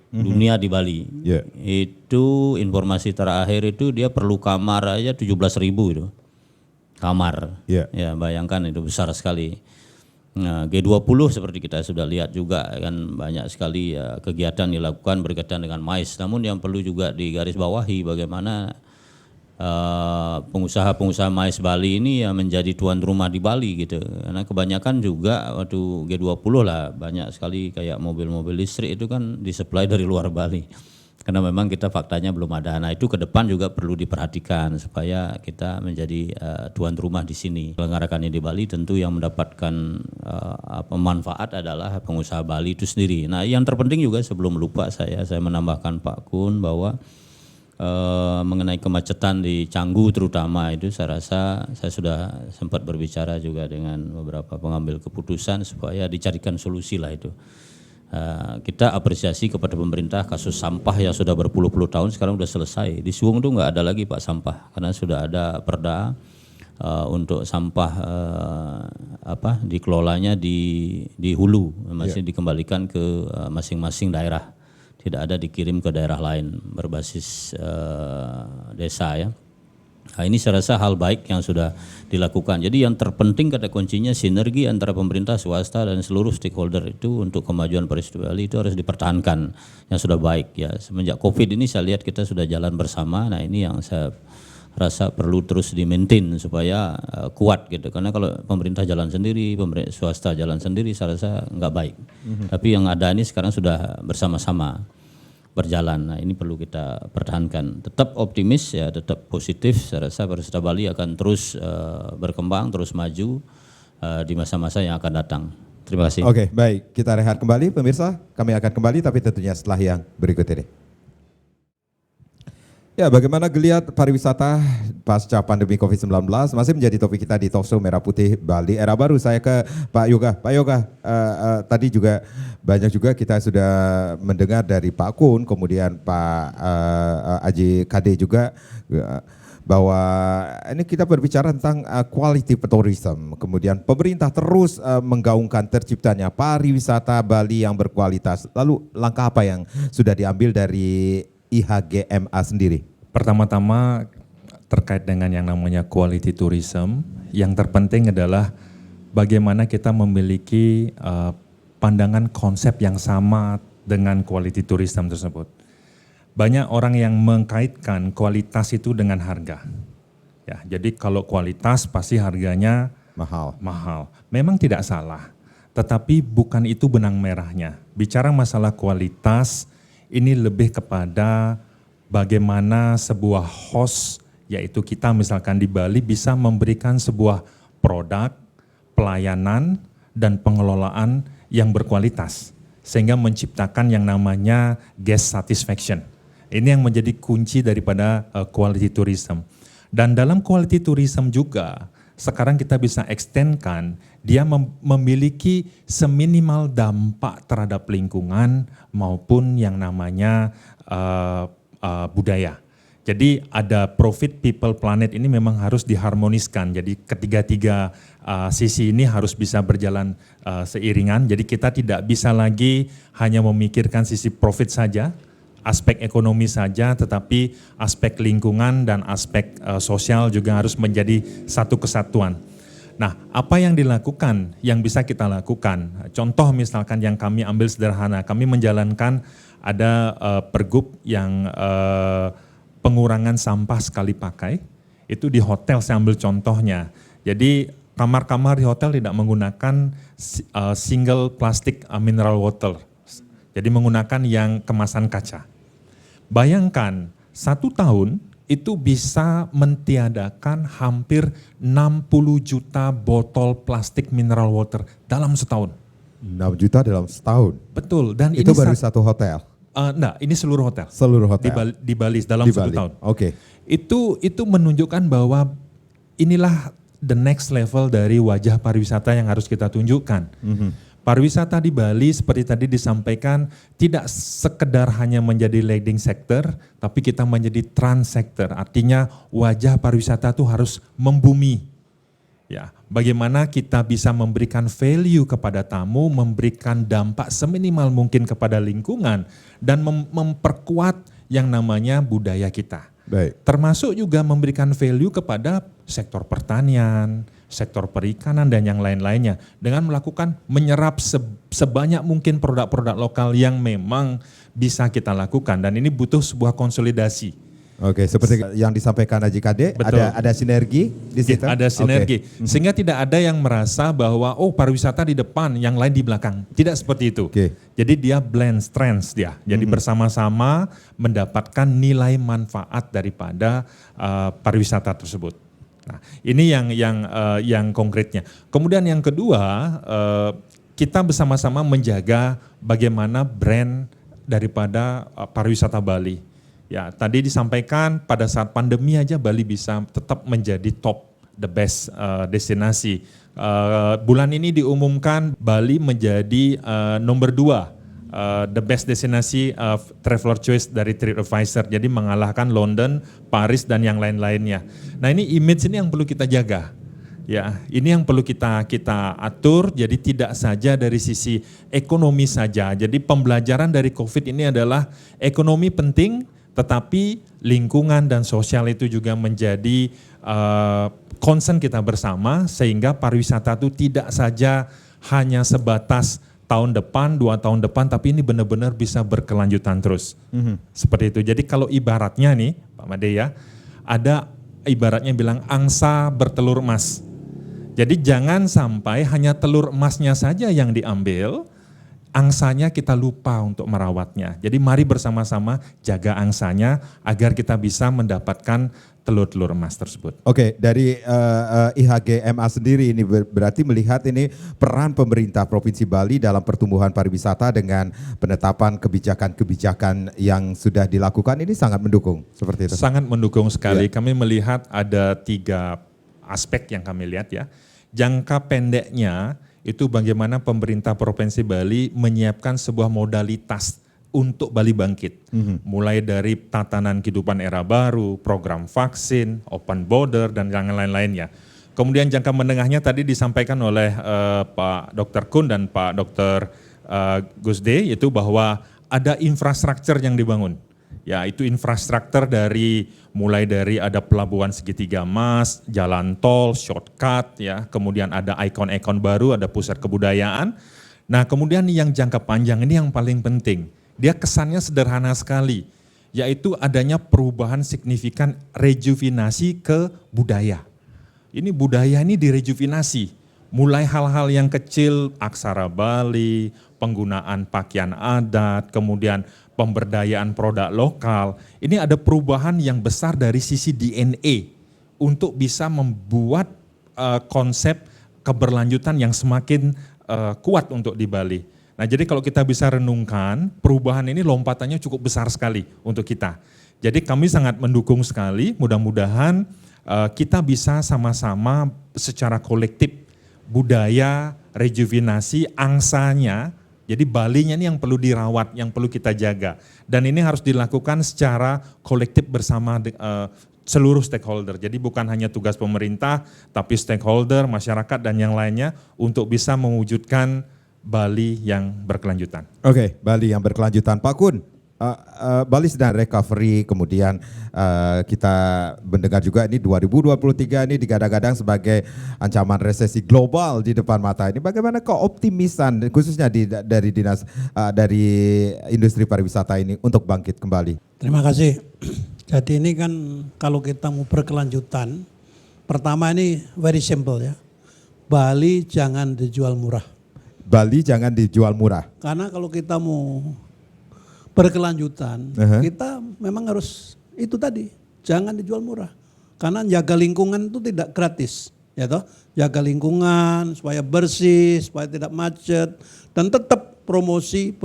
dunia di Bali. Yeah. Itu informasi terakhir itu dia perlu kamar aja 17.000 itu. Kamar, Yeah. ya bayangkan itu besar sekali. Nah, G20 seperti kita sudah lihat juga kan banyak sekali ya, kegiatan dilakukan berkaitan dengan MICE. Namun yang perlu juga digarisbawahi bagaimana pengusaha-pengusaha MICE Bali ini ya menjadi tuan rumah di Bali gitu. Karena kebanyakan juga waktu G20 lah banyak sekali kayak mobil-mobil listrik itu kan disuplai dari luar Bali. Karena memang kita faktanya belum ada. Nah, itu ke depan juga perlu diperhatikan supaya kita menjadi tuan rumah di sini. Selenggarakannya di Bali tentu yang mendapatkan manfaat adalah pengusaha Bali itu sendiri. Nah, yang terpenting juga sebelum lupa saya menambahkan Pak Kun bahwa mengenai kemacetan di Canggu terutama itu saya rasa saya sudah sempat berbicara juga dengan beberapa pengambil keputusan supaya dicarikan solusi lah itu. Kita apresiasi kepada pemerintah kasus sampah yang sudah berpuluh-puluh tahun sekarang sudah selesai. Di Suwung itu nggak ada lagi Pak sampah karena sudah ada perda untuk sampah dikelolanya di hulu, masih dikembalikan ke masing-masing daerah. Tidak ada dikirim ke daerah lain berbasis desa ya. Nah, ini saya rasa hal baik yang sudah dilakukan. Jadi yang terpenting kata kuncinya sinergi antara pemerintah, swasta dan seluruh stakeholder itu untuk kemajuan pariwisata Bali itu harus dipertahankan yang sudah baik ya. Semenjak Covid ini saya lihat kita sudah jalan bersama. Nah, ini yang saya rasa perlu terus di-maintain supaya kuat gitu. Karena kalau pemerintah jalan sendiri, swasta jalan sendiri saya rasa nggak baik. Tapi yang ada ini sekarang sudah bersama-sama berjalan. Nah, ini perlu kita pertahankan. Tetap optimis ya, tetap positif. Saya rasa pariwisata Bali akan terus berkembang, terus maju di masa-masa yang akan datang. Terima kasih. Oke, baik. Kita rehat kembali pemirsa. Kami akan kembali tapi tentunya setelah yang berikut ini. Ya, bagaimana geliat pariwisata pasca pandemi COVID-19 masih menjadi topik kita di Talkshow Merah Putih Bali Era Baru. Saya ke Pak Yoga. Pak Yoga, tadi juga banyak juga kita sudah mendengar dari Pak Kun, kemudian Pak Aji Kade juga bahwa ini kita berbicara tentang quality tourism. Kemudian pemerintah terus menggaungkan terciptanya pariwisata Bali yang berkualitas. Lalu langkah apa yang sudah diambil dari IHGMA sendiri? Pertama-tama terkait dengan yang namanya quality tourism, yang terpenting adalah bagaimana kita memiliki pandangan konsep yang sama dengan quality tourism tersebut. Banyak orang yang mengkaitkan kualitas itu dengan harga. Ya, jadi kalau kualitas pasti harganya mahal. Memang tidak salah, tetapi bukan itu benang merahnya. Bicara masalah kualitas, ini lebih kepada bagaimana sebuah host, yaitu kita misalkan di Bali bisa memberikan sebuah produk, pelayanan, dan pengelolaan yang berkualitas. Sehingga menciptakan yang namanya guest satisfaction. Ini yang menjadi kunci daripada quality tourism. Dan dalam quality tourism juga, sekarang kita bisa extendkan, dia memiliki seminimal dampak terhadap lingkungan maupun yang namanya budaya. Jadi ada profit, people, planet ini memang harus diharmoniskan. Jadi ketiga-tiga sisi ini harus bisa berjalan seiringan. Jadi kita tidak bisa lagi hanya memikirkan sisi profit saja, aspek ekonomi saja, tetapi aspek lingkungan dan aspek sosial juga harus menjadi satu kesatuan. Nah, apa yang dilakukan, yang bisa kita lakukan? Contoh misalkan yang kami ambil sederhana, kami menjalankan ada pergub yang pengurangan sampah sekali pakai, itu di hotel saya ambil contohnya. Jadi kamar-kamar di hotel tidak menggunakan single plastic mineral water, jadi menggunakan yang kemasan kaca. Bayangkan 1 tahun itu bisa mentiadakan hampir 60 juta botol plastik mineral water dalam setahun. 6 juta dalam setahun? Betul. Dan itu ini baru satu hotel? Enggak, ini seluruh hotel. Seluruh hotel? Di Bali dalam 1 tahun. Oke. Itu menunjukkan bahwa inilah the next level dari wajah pariwisata yang harus kita tunjukkan. Pariwisata di Bali seperti tadi disampaikan tidak sekedar hanya menjadi leading sector, tapi kita menjadi trans sector. Artinya wajah pariwisata itu harus membumi. Ya, bagaimana kita bisa memberikan value kepada tamu, memberikan dampak seminimal mungkin kepada lingkungan, dan memperkuat yang namanya budaya kita. Baik. Termasuk juga memberikan value kepada sektor pertanian, sektor perikanan dan yang lain-lainnya dengan melakukan menyerap sebanyak mungkin produk-produk lokal yang memang bisa kita lakukan, dan ini butuh sebuah konsolidasi. Oke, seperti yang disampaikan Haji Kade, ada sinergi di situ? Ada sinergi, sehingga tidak ada yang merasa bahwa pariwisata di depan, yang lain di belakang. Tidak seperti itu. Jadi dia blend strengths dia. Jadi bersama-sama mendapatkan nilai manfaat daripada pariwisata tersebut. Nah, ini yang konkretnya. Kemudian yang kedua, kita bersama-sama menjaga bagaimana brand daripada pariwisata Bali. Ya, tadi disampaikan pada saat pandemi aja Bali bisa tetap menjadi top, the best destinasi. Bulan ini diumumkan Bali menjadi nomor 2 the best destinasi traveler choice dari TripAdvisor. Jadi mengalahkan London, Paris dan yang lain-lainnya. Nah, ini image ini yang perlu kita jaga. Ya, ini yang perlu kita atur. Jadi tidak saja dari sisi ekonomi saja. Jadi pembelajaran dari COVID ini adalah ekonomi penting, tetapi lingkungan dan sosial itu juga menjadi concern kita bersama, sehingga pariwisata itu tidak saja hanya sebatas tahun depan, 2 tahun depan, tapi ini benar-benar bisa berkelanjutan terus. Seperti itu. Jadi kalau ibaratnya nih Pak Made ya, ada ibaratnya bilang angsa bertelur emas. Jadi jangan sampai hanya telur emasnya saja yang diambil, angsanya kita lupa untuk merawatnya. Jadi mari bersama-sama jaga angsanya agar kita bisa mendapatkan telur-telur emas tersebut. Oke, dari IHGMA sendiri ini berarti melihat ini peran pemerintah Provinsi Bali dalam pertumbuhan pariwisata dengan penetapan kebijakan-kebijakan yang sudah dilakukan ini sangat mendukung, seperti itu. Sangat mendukung sekali. Ya. Kami melihat ada 3 aspek yang kami lihat ya. Jangka pendeknya itu bagaimana pemerintah Provinsi Bali menyiapkan sebuah modalitas untuk Bali bangkit. Mulai dari tatanan kehidupan era baru, program vaksin, open border, dan yang lain-lainnya. Kemudian jangka menengahnya tadi disampaikan oleh Pak Dr. Kun dan Pak Dr. Gusde, yaitu bahwa ada infrastruktur yang dibangun. Ya, itu infrastruktur mulai dari ada pelabuhan segitiga emas, jalan tol, shortcut, ya, kemudian ada ikon-ikon baru, ada pusat kebudayaan. Nah, kemudian yang jangka panjang ini yang paling penting. Dia kesannya sederhana sekali, yaitu adanya perubahan signifikan rejuvenasi ke budaya. Ini budaya ini direjuvenasi, mulai hal-hal yang kecil, aksara Bali, penggunaan pakaian adat, kemudian pemberdayaan produk lokal. Ini ada perubahan yang besar dari sisi DNA untuk bisa membuat konsep keberlanjutan yang semakin kuat untuk di Bali. Nah, jadi kalau kita bisa renungkan, perubahan ini lompatannya cukup besar sekali untuk kita. Jadi kami sangat mendukung sekali, mudah-mudahan kita bisa sama-sama secara kolektif budaya, rejuvenasi, angsanya. Jadi Balinya ini yang perlu dirawat, yang perlu kita jaga. Dan ini harus dilakukan secara kolektif bersama seluruh stakeholder. Jadi bukan hanya tugas pemerintah, tapi stakeholder, masyarakat, dan yang lainnya untuk bisa mewujudkan Bali yang berkelanjutan. Oke, Bali yang berkelanjutan. Pak Kun, Bali sedang recovery, kemudian kita mendengar juga ini 2023 ini digadang-gadang sebagai ancaman resesi global di depan mata ini. Bagaimana keoptimisan khususnya dari dinas dari industri pariwisata ini untuk bangkit kembali? Terima kasih. Jadi ini kan kalau kita mau berkelanjutan, pertama ini very simple ya. Bali jangan dijual murah. Bali jangan dijual murah. Karena kalau kita mau berkelanjutan, kita memang harus itu tadi, jangan dijual murah. Karena jaga lingkungan itu tidak gratis, ya toh. Jaga lingkungan supaya bersih, supaya tidak macet, dan tetap promosi.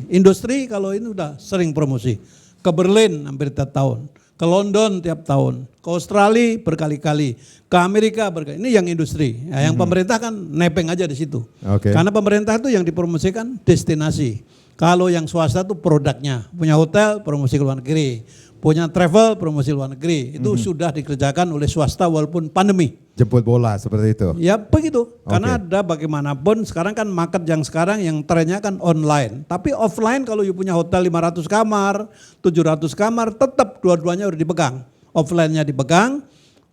Industri kalau ini udah sering promosi. Ke Berlin hampir tiap tahun, ke London tiap tahun, ke Australia berkali-kali, ke Amerika berkali. Ini yang industri. Ya, yang pemerintah kan nepeng aja di situ. Okay. Karena pemerintah itu yang dipromosikan destinasi. Kalau yang swasta itu produknya, punya hotel promosi ke luar negeri, punya travel promosi luar negeri. Itu sudah dikerjakan oleh swasta walaupun pandemi. Jemput bola seperti itu. Ya begitu, karena ada bagaimanapun sekarang kan market yang sekarang yang trennya kan online. Tapi offline kalau you punya hotel 500 kamar, 700 kamar tetap dua-duanya harus dipegang. Offline-nya dipegang,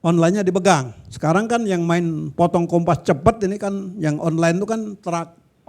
online-nya dipegang. Sekarang kan yang main potong kompas cepat ini kan yang online itu kan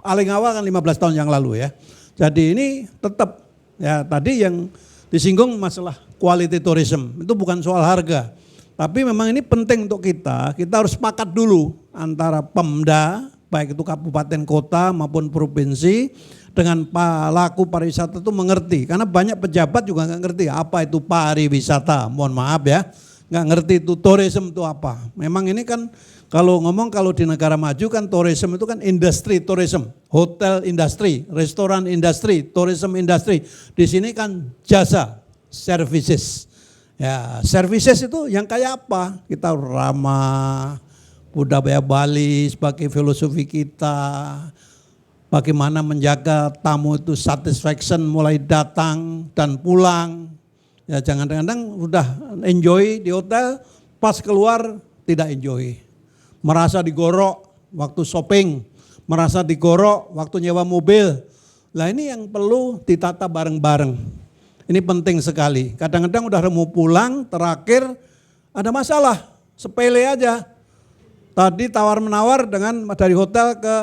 paling awal kan 15 tahun yang lalu ya. Jadi ini tetap ya tadi yang disinggung masalah quality tourism itu bukan soal harga. Tapi memang ini penting untuk kita harus sepakat dulu antara Pemda, baik itu kabupaten kota maupun provinsi dengan pelaku pariwisata itu mengerti. Karena banyak pejabat juga nggak ngerti apa itu pariwisata, mohon maaf ya. Nggak ngerti itu tourism itu apa. Memang ini kan kalau di negara maju kan tourism itu kan industri tourism, hotel industri, restoran industri, tourism industri. Di sini kan jasa, services. Ya, services itu yang kayak apa? Kita ramah, budaya Bali sebagai filosofi kita, bagaimana menjaga tamu itu satisfaction mulai datang dan pulang. Ya jangan kadang udah enjoy di hotel, pas keluar tidak enjoy. Merasa digorok waktu shopping, merasa digorok waktu nyewa mobil. Nah ini yang perlu ditata bareng-bareng. Ini penting sekali. Kadang-kadang udah mau pulang, terakhir ada masalah, sepele aja. Tadi tawar-menawar dengan dari hotel ke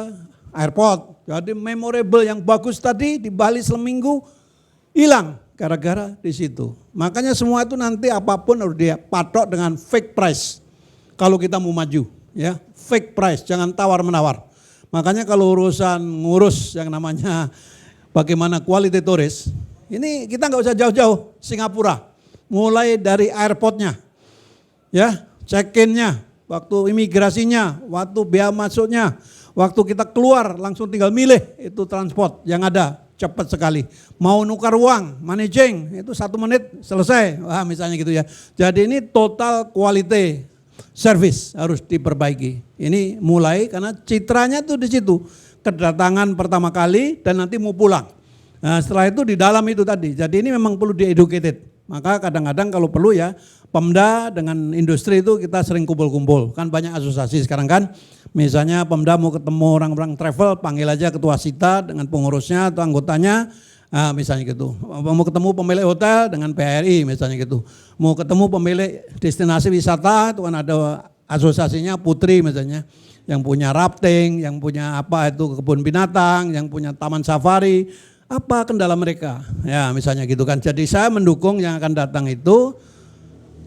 airport. Jadi memorable yang bagus tadi di Bali seminggu hilang gara-gara di situ. Makanya semua itu nanti apapun harus dia patok dengan fake price. Kalau kita mau maju, ya fake price, jangan tawar-menawar. Makanya kalau urusan ngurus yang namanya bagaimana quality turis, ini kita nggak usah jauh-jauh, Singapura, mulai dari airportnya, ya check-innya, waktu imigrasinya, waktu biaya masuknya, waktu kita keluar langsung tinggal milih itu transport yang ada cepat sekali. Mau nukar uang, managing itu 1 menit selesai, wah misalnya gitu ya. Jadi ini total quality service harus diperbaiki. Ini mulai karena citranya tuh di situ, kedatangan pertama kali dan nanti mau pulang. Nah setelah itu di dalam itu tadi, jadi ini memang perlu di-educated. Maka kadang-kadang kalau perlu ya, Pemda dengan industri itu kita sering kumpul-kumpul. Kan banyak asosiasi sekarang kan, misalnya Pemda mau ketemu orang-orang travel, panggil aja ketua SITA dengan pengurusnya atau anggotanya, misalnya gitu. Mau ketemu pemilik hotel dengan PRI misalnya gitu. Mau ketemu pemilik destinasi wisata, itu kan ada asosiasinya Putri misalnya. Yang punya rafting, yang punya apa itu kebun binatang, yang punya taman safari. Apa kendala mereka? Ya misalnya gitu kan. Jadi saya mendukung yang akan datang itu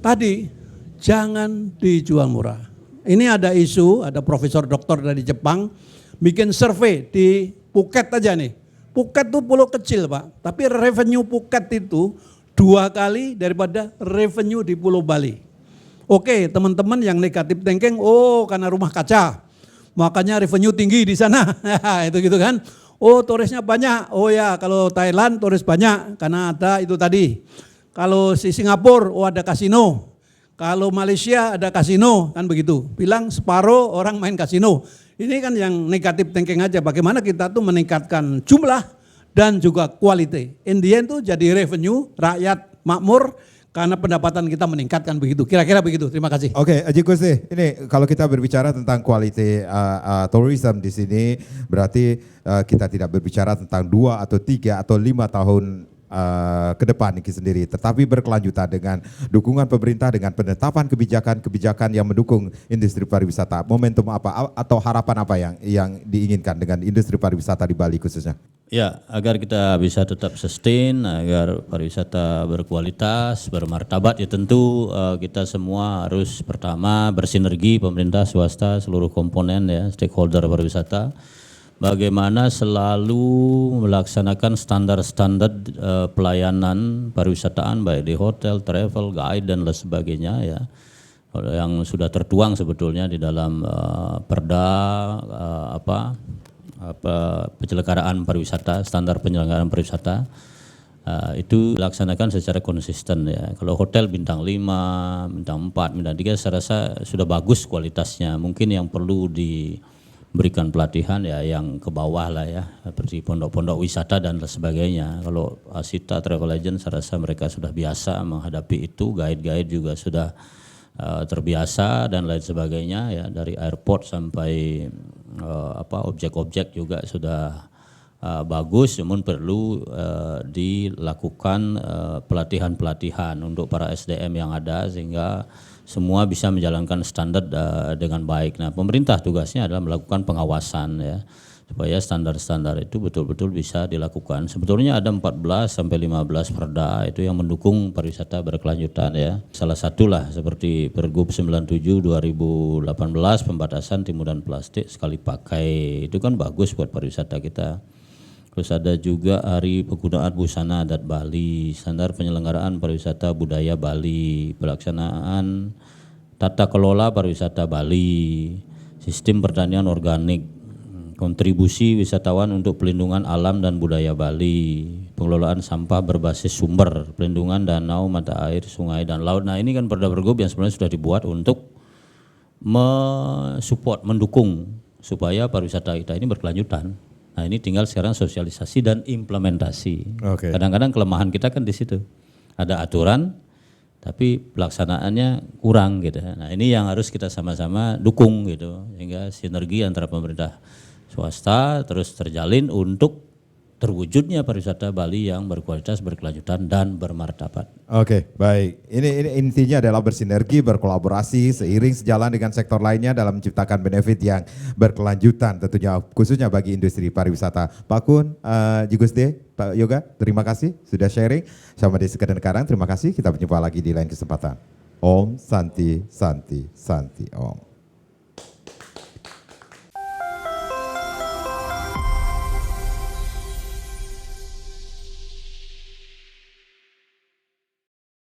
tadi jangan dijual murah. Ini ada isu, ada profesor doktor dari Jepang bikin survei di Phuket aja nih. Phuket itu pulau kecil Pak, tapi revenue Phuket itu 2 kali daripada revenue di Pulau Bali. Oke teman-teman yang negatif thinking, oh karena rumah kaca, makanya revenue tinggi di sana, itu gitu kan. Oh turisnya banyak, oh ya kalau Thailand turis banyak karena ada itu tadi. Kalau si Singapura, oh ada kasino. Kalau Malaysia ada kasino, kan begitu. Bilang separuh orang main kasino. Ini kan yang negatif thinking aja, bagaimana kita tuh meningkatkan jumlah dan juga quality. In the end tuh jadi revenue, rakyat makmur karena pendapatan kita meningkatkan begitu. Kira-kira begitu, terima kasih. Oke, Haji Gusti, ini kalau kita berbicara tentang quality tourism di sini, berarti kita tidak berbicara tentang 2 atau 3 atau 5 tahun ke depan ini sendiri, tetapi berkelanjutan dengan dukungan pemerintah dengan penetapan kebijakan yang mendukung industri pariwisata. Momentum apa atau harapan apa yang diinginkan dengan industri pariwisata di Bali khususnya? Ya, agar kita bisa tetap sustain, agar pariwisata berkualitas, bermartabat, ya tentu kita semua harus pertama bersinergi pemerintah, swasta, seluruh komponen ya, stakeholder pariwisata. Bagaimana selalu melaksanakan standar-standar pelayanan pariwisataan baik di hotel, travel, guide dan lain sebagainya ya, yang sudah tertuang sebetulnya di dalam perda penyelenggaraan pariwisata, standar penyelenggaraan pariwisata. Itu dilaksanakan secara konsisten ya. Kalau hotel bintang 5, bintang 4, bintang 3 saya rasa sudah bagus kualitasnya. Mungkin yang perlu diberikan pelatihan ya yang ke bawah lah ya, seperti pondok-pondok wisata dan sebagainya. Kalau Asita Travel Agent saya rasa mereka sudah biasa menghadapi itu, guide-guide juga sudah terbiasa dan lain sebagainya ya, dari airport sampai objek-objek juga sudah bagus, namun perlu dilakukan pelatihan-pelatihan untuk para SDM yang ada sehingga semua bisa menjalankan standar dengan baik. Nah, pemerintah tugasnya adalah melakukan pengawasan ya, supaya standar-standar itu betul-betul bisa dilakukan. Sebetulnya ada 14 sampai 15 perda itu yang mendukung pariwisata berkelanjutan ya. Salah satulah seperti Pergub 97 2018 pembatasan timuran plastik sekali pakai. Itu kan bagus buat pariwisata kita. Terus ada juga Hari Penggunaan Busana Adat Bali, standar penyelenggaraan pariwisata budaya Bali, pelaksanaan tata kelola pariwisata Bali, sistem pertanian organik, kontribusi wisatawan untuk pelindungan alam dan budaya Bali, pengelolaan sampah berbasis sumber, pelindungan danau, mata air, sungai dan laut. Nah ini kan perda-pergub yang sebenarnya sudah dibuat untuk mensupport, mendukung supaya pariwisata kita ini berkelanjutan. Nah ini tinggal sekarang sosialisasi dan implementasi. Oke. Kadang-kadang kelemahan kita kan di situ. Ada aturan, tapi pelaksanaannya kurang gitu. Nah ini yang harus kita sama-sama dukung gitu, sehingga sinergi antara pemerintah swasta terus terjalin untuk terwujudnya pariwisata Bali yang berkualitas, berkelanjutan, dan bermartabat. Oke, baik. Ini intinya adalah bersinergi, berkolaborasi, seiring sejalan dengan sektor lainnya dalam menciptakan benefit yang berkelanjutan tentunya khususnya bagi industri pariwisata. Pak Kun, Jigusde, Pak Yoga, terima kasih sudah sharing. Sama di Sekedar Karang, terima kasih. Kita berjumpa lagi di lain kesempatan. Om Santi Santi Santi Om.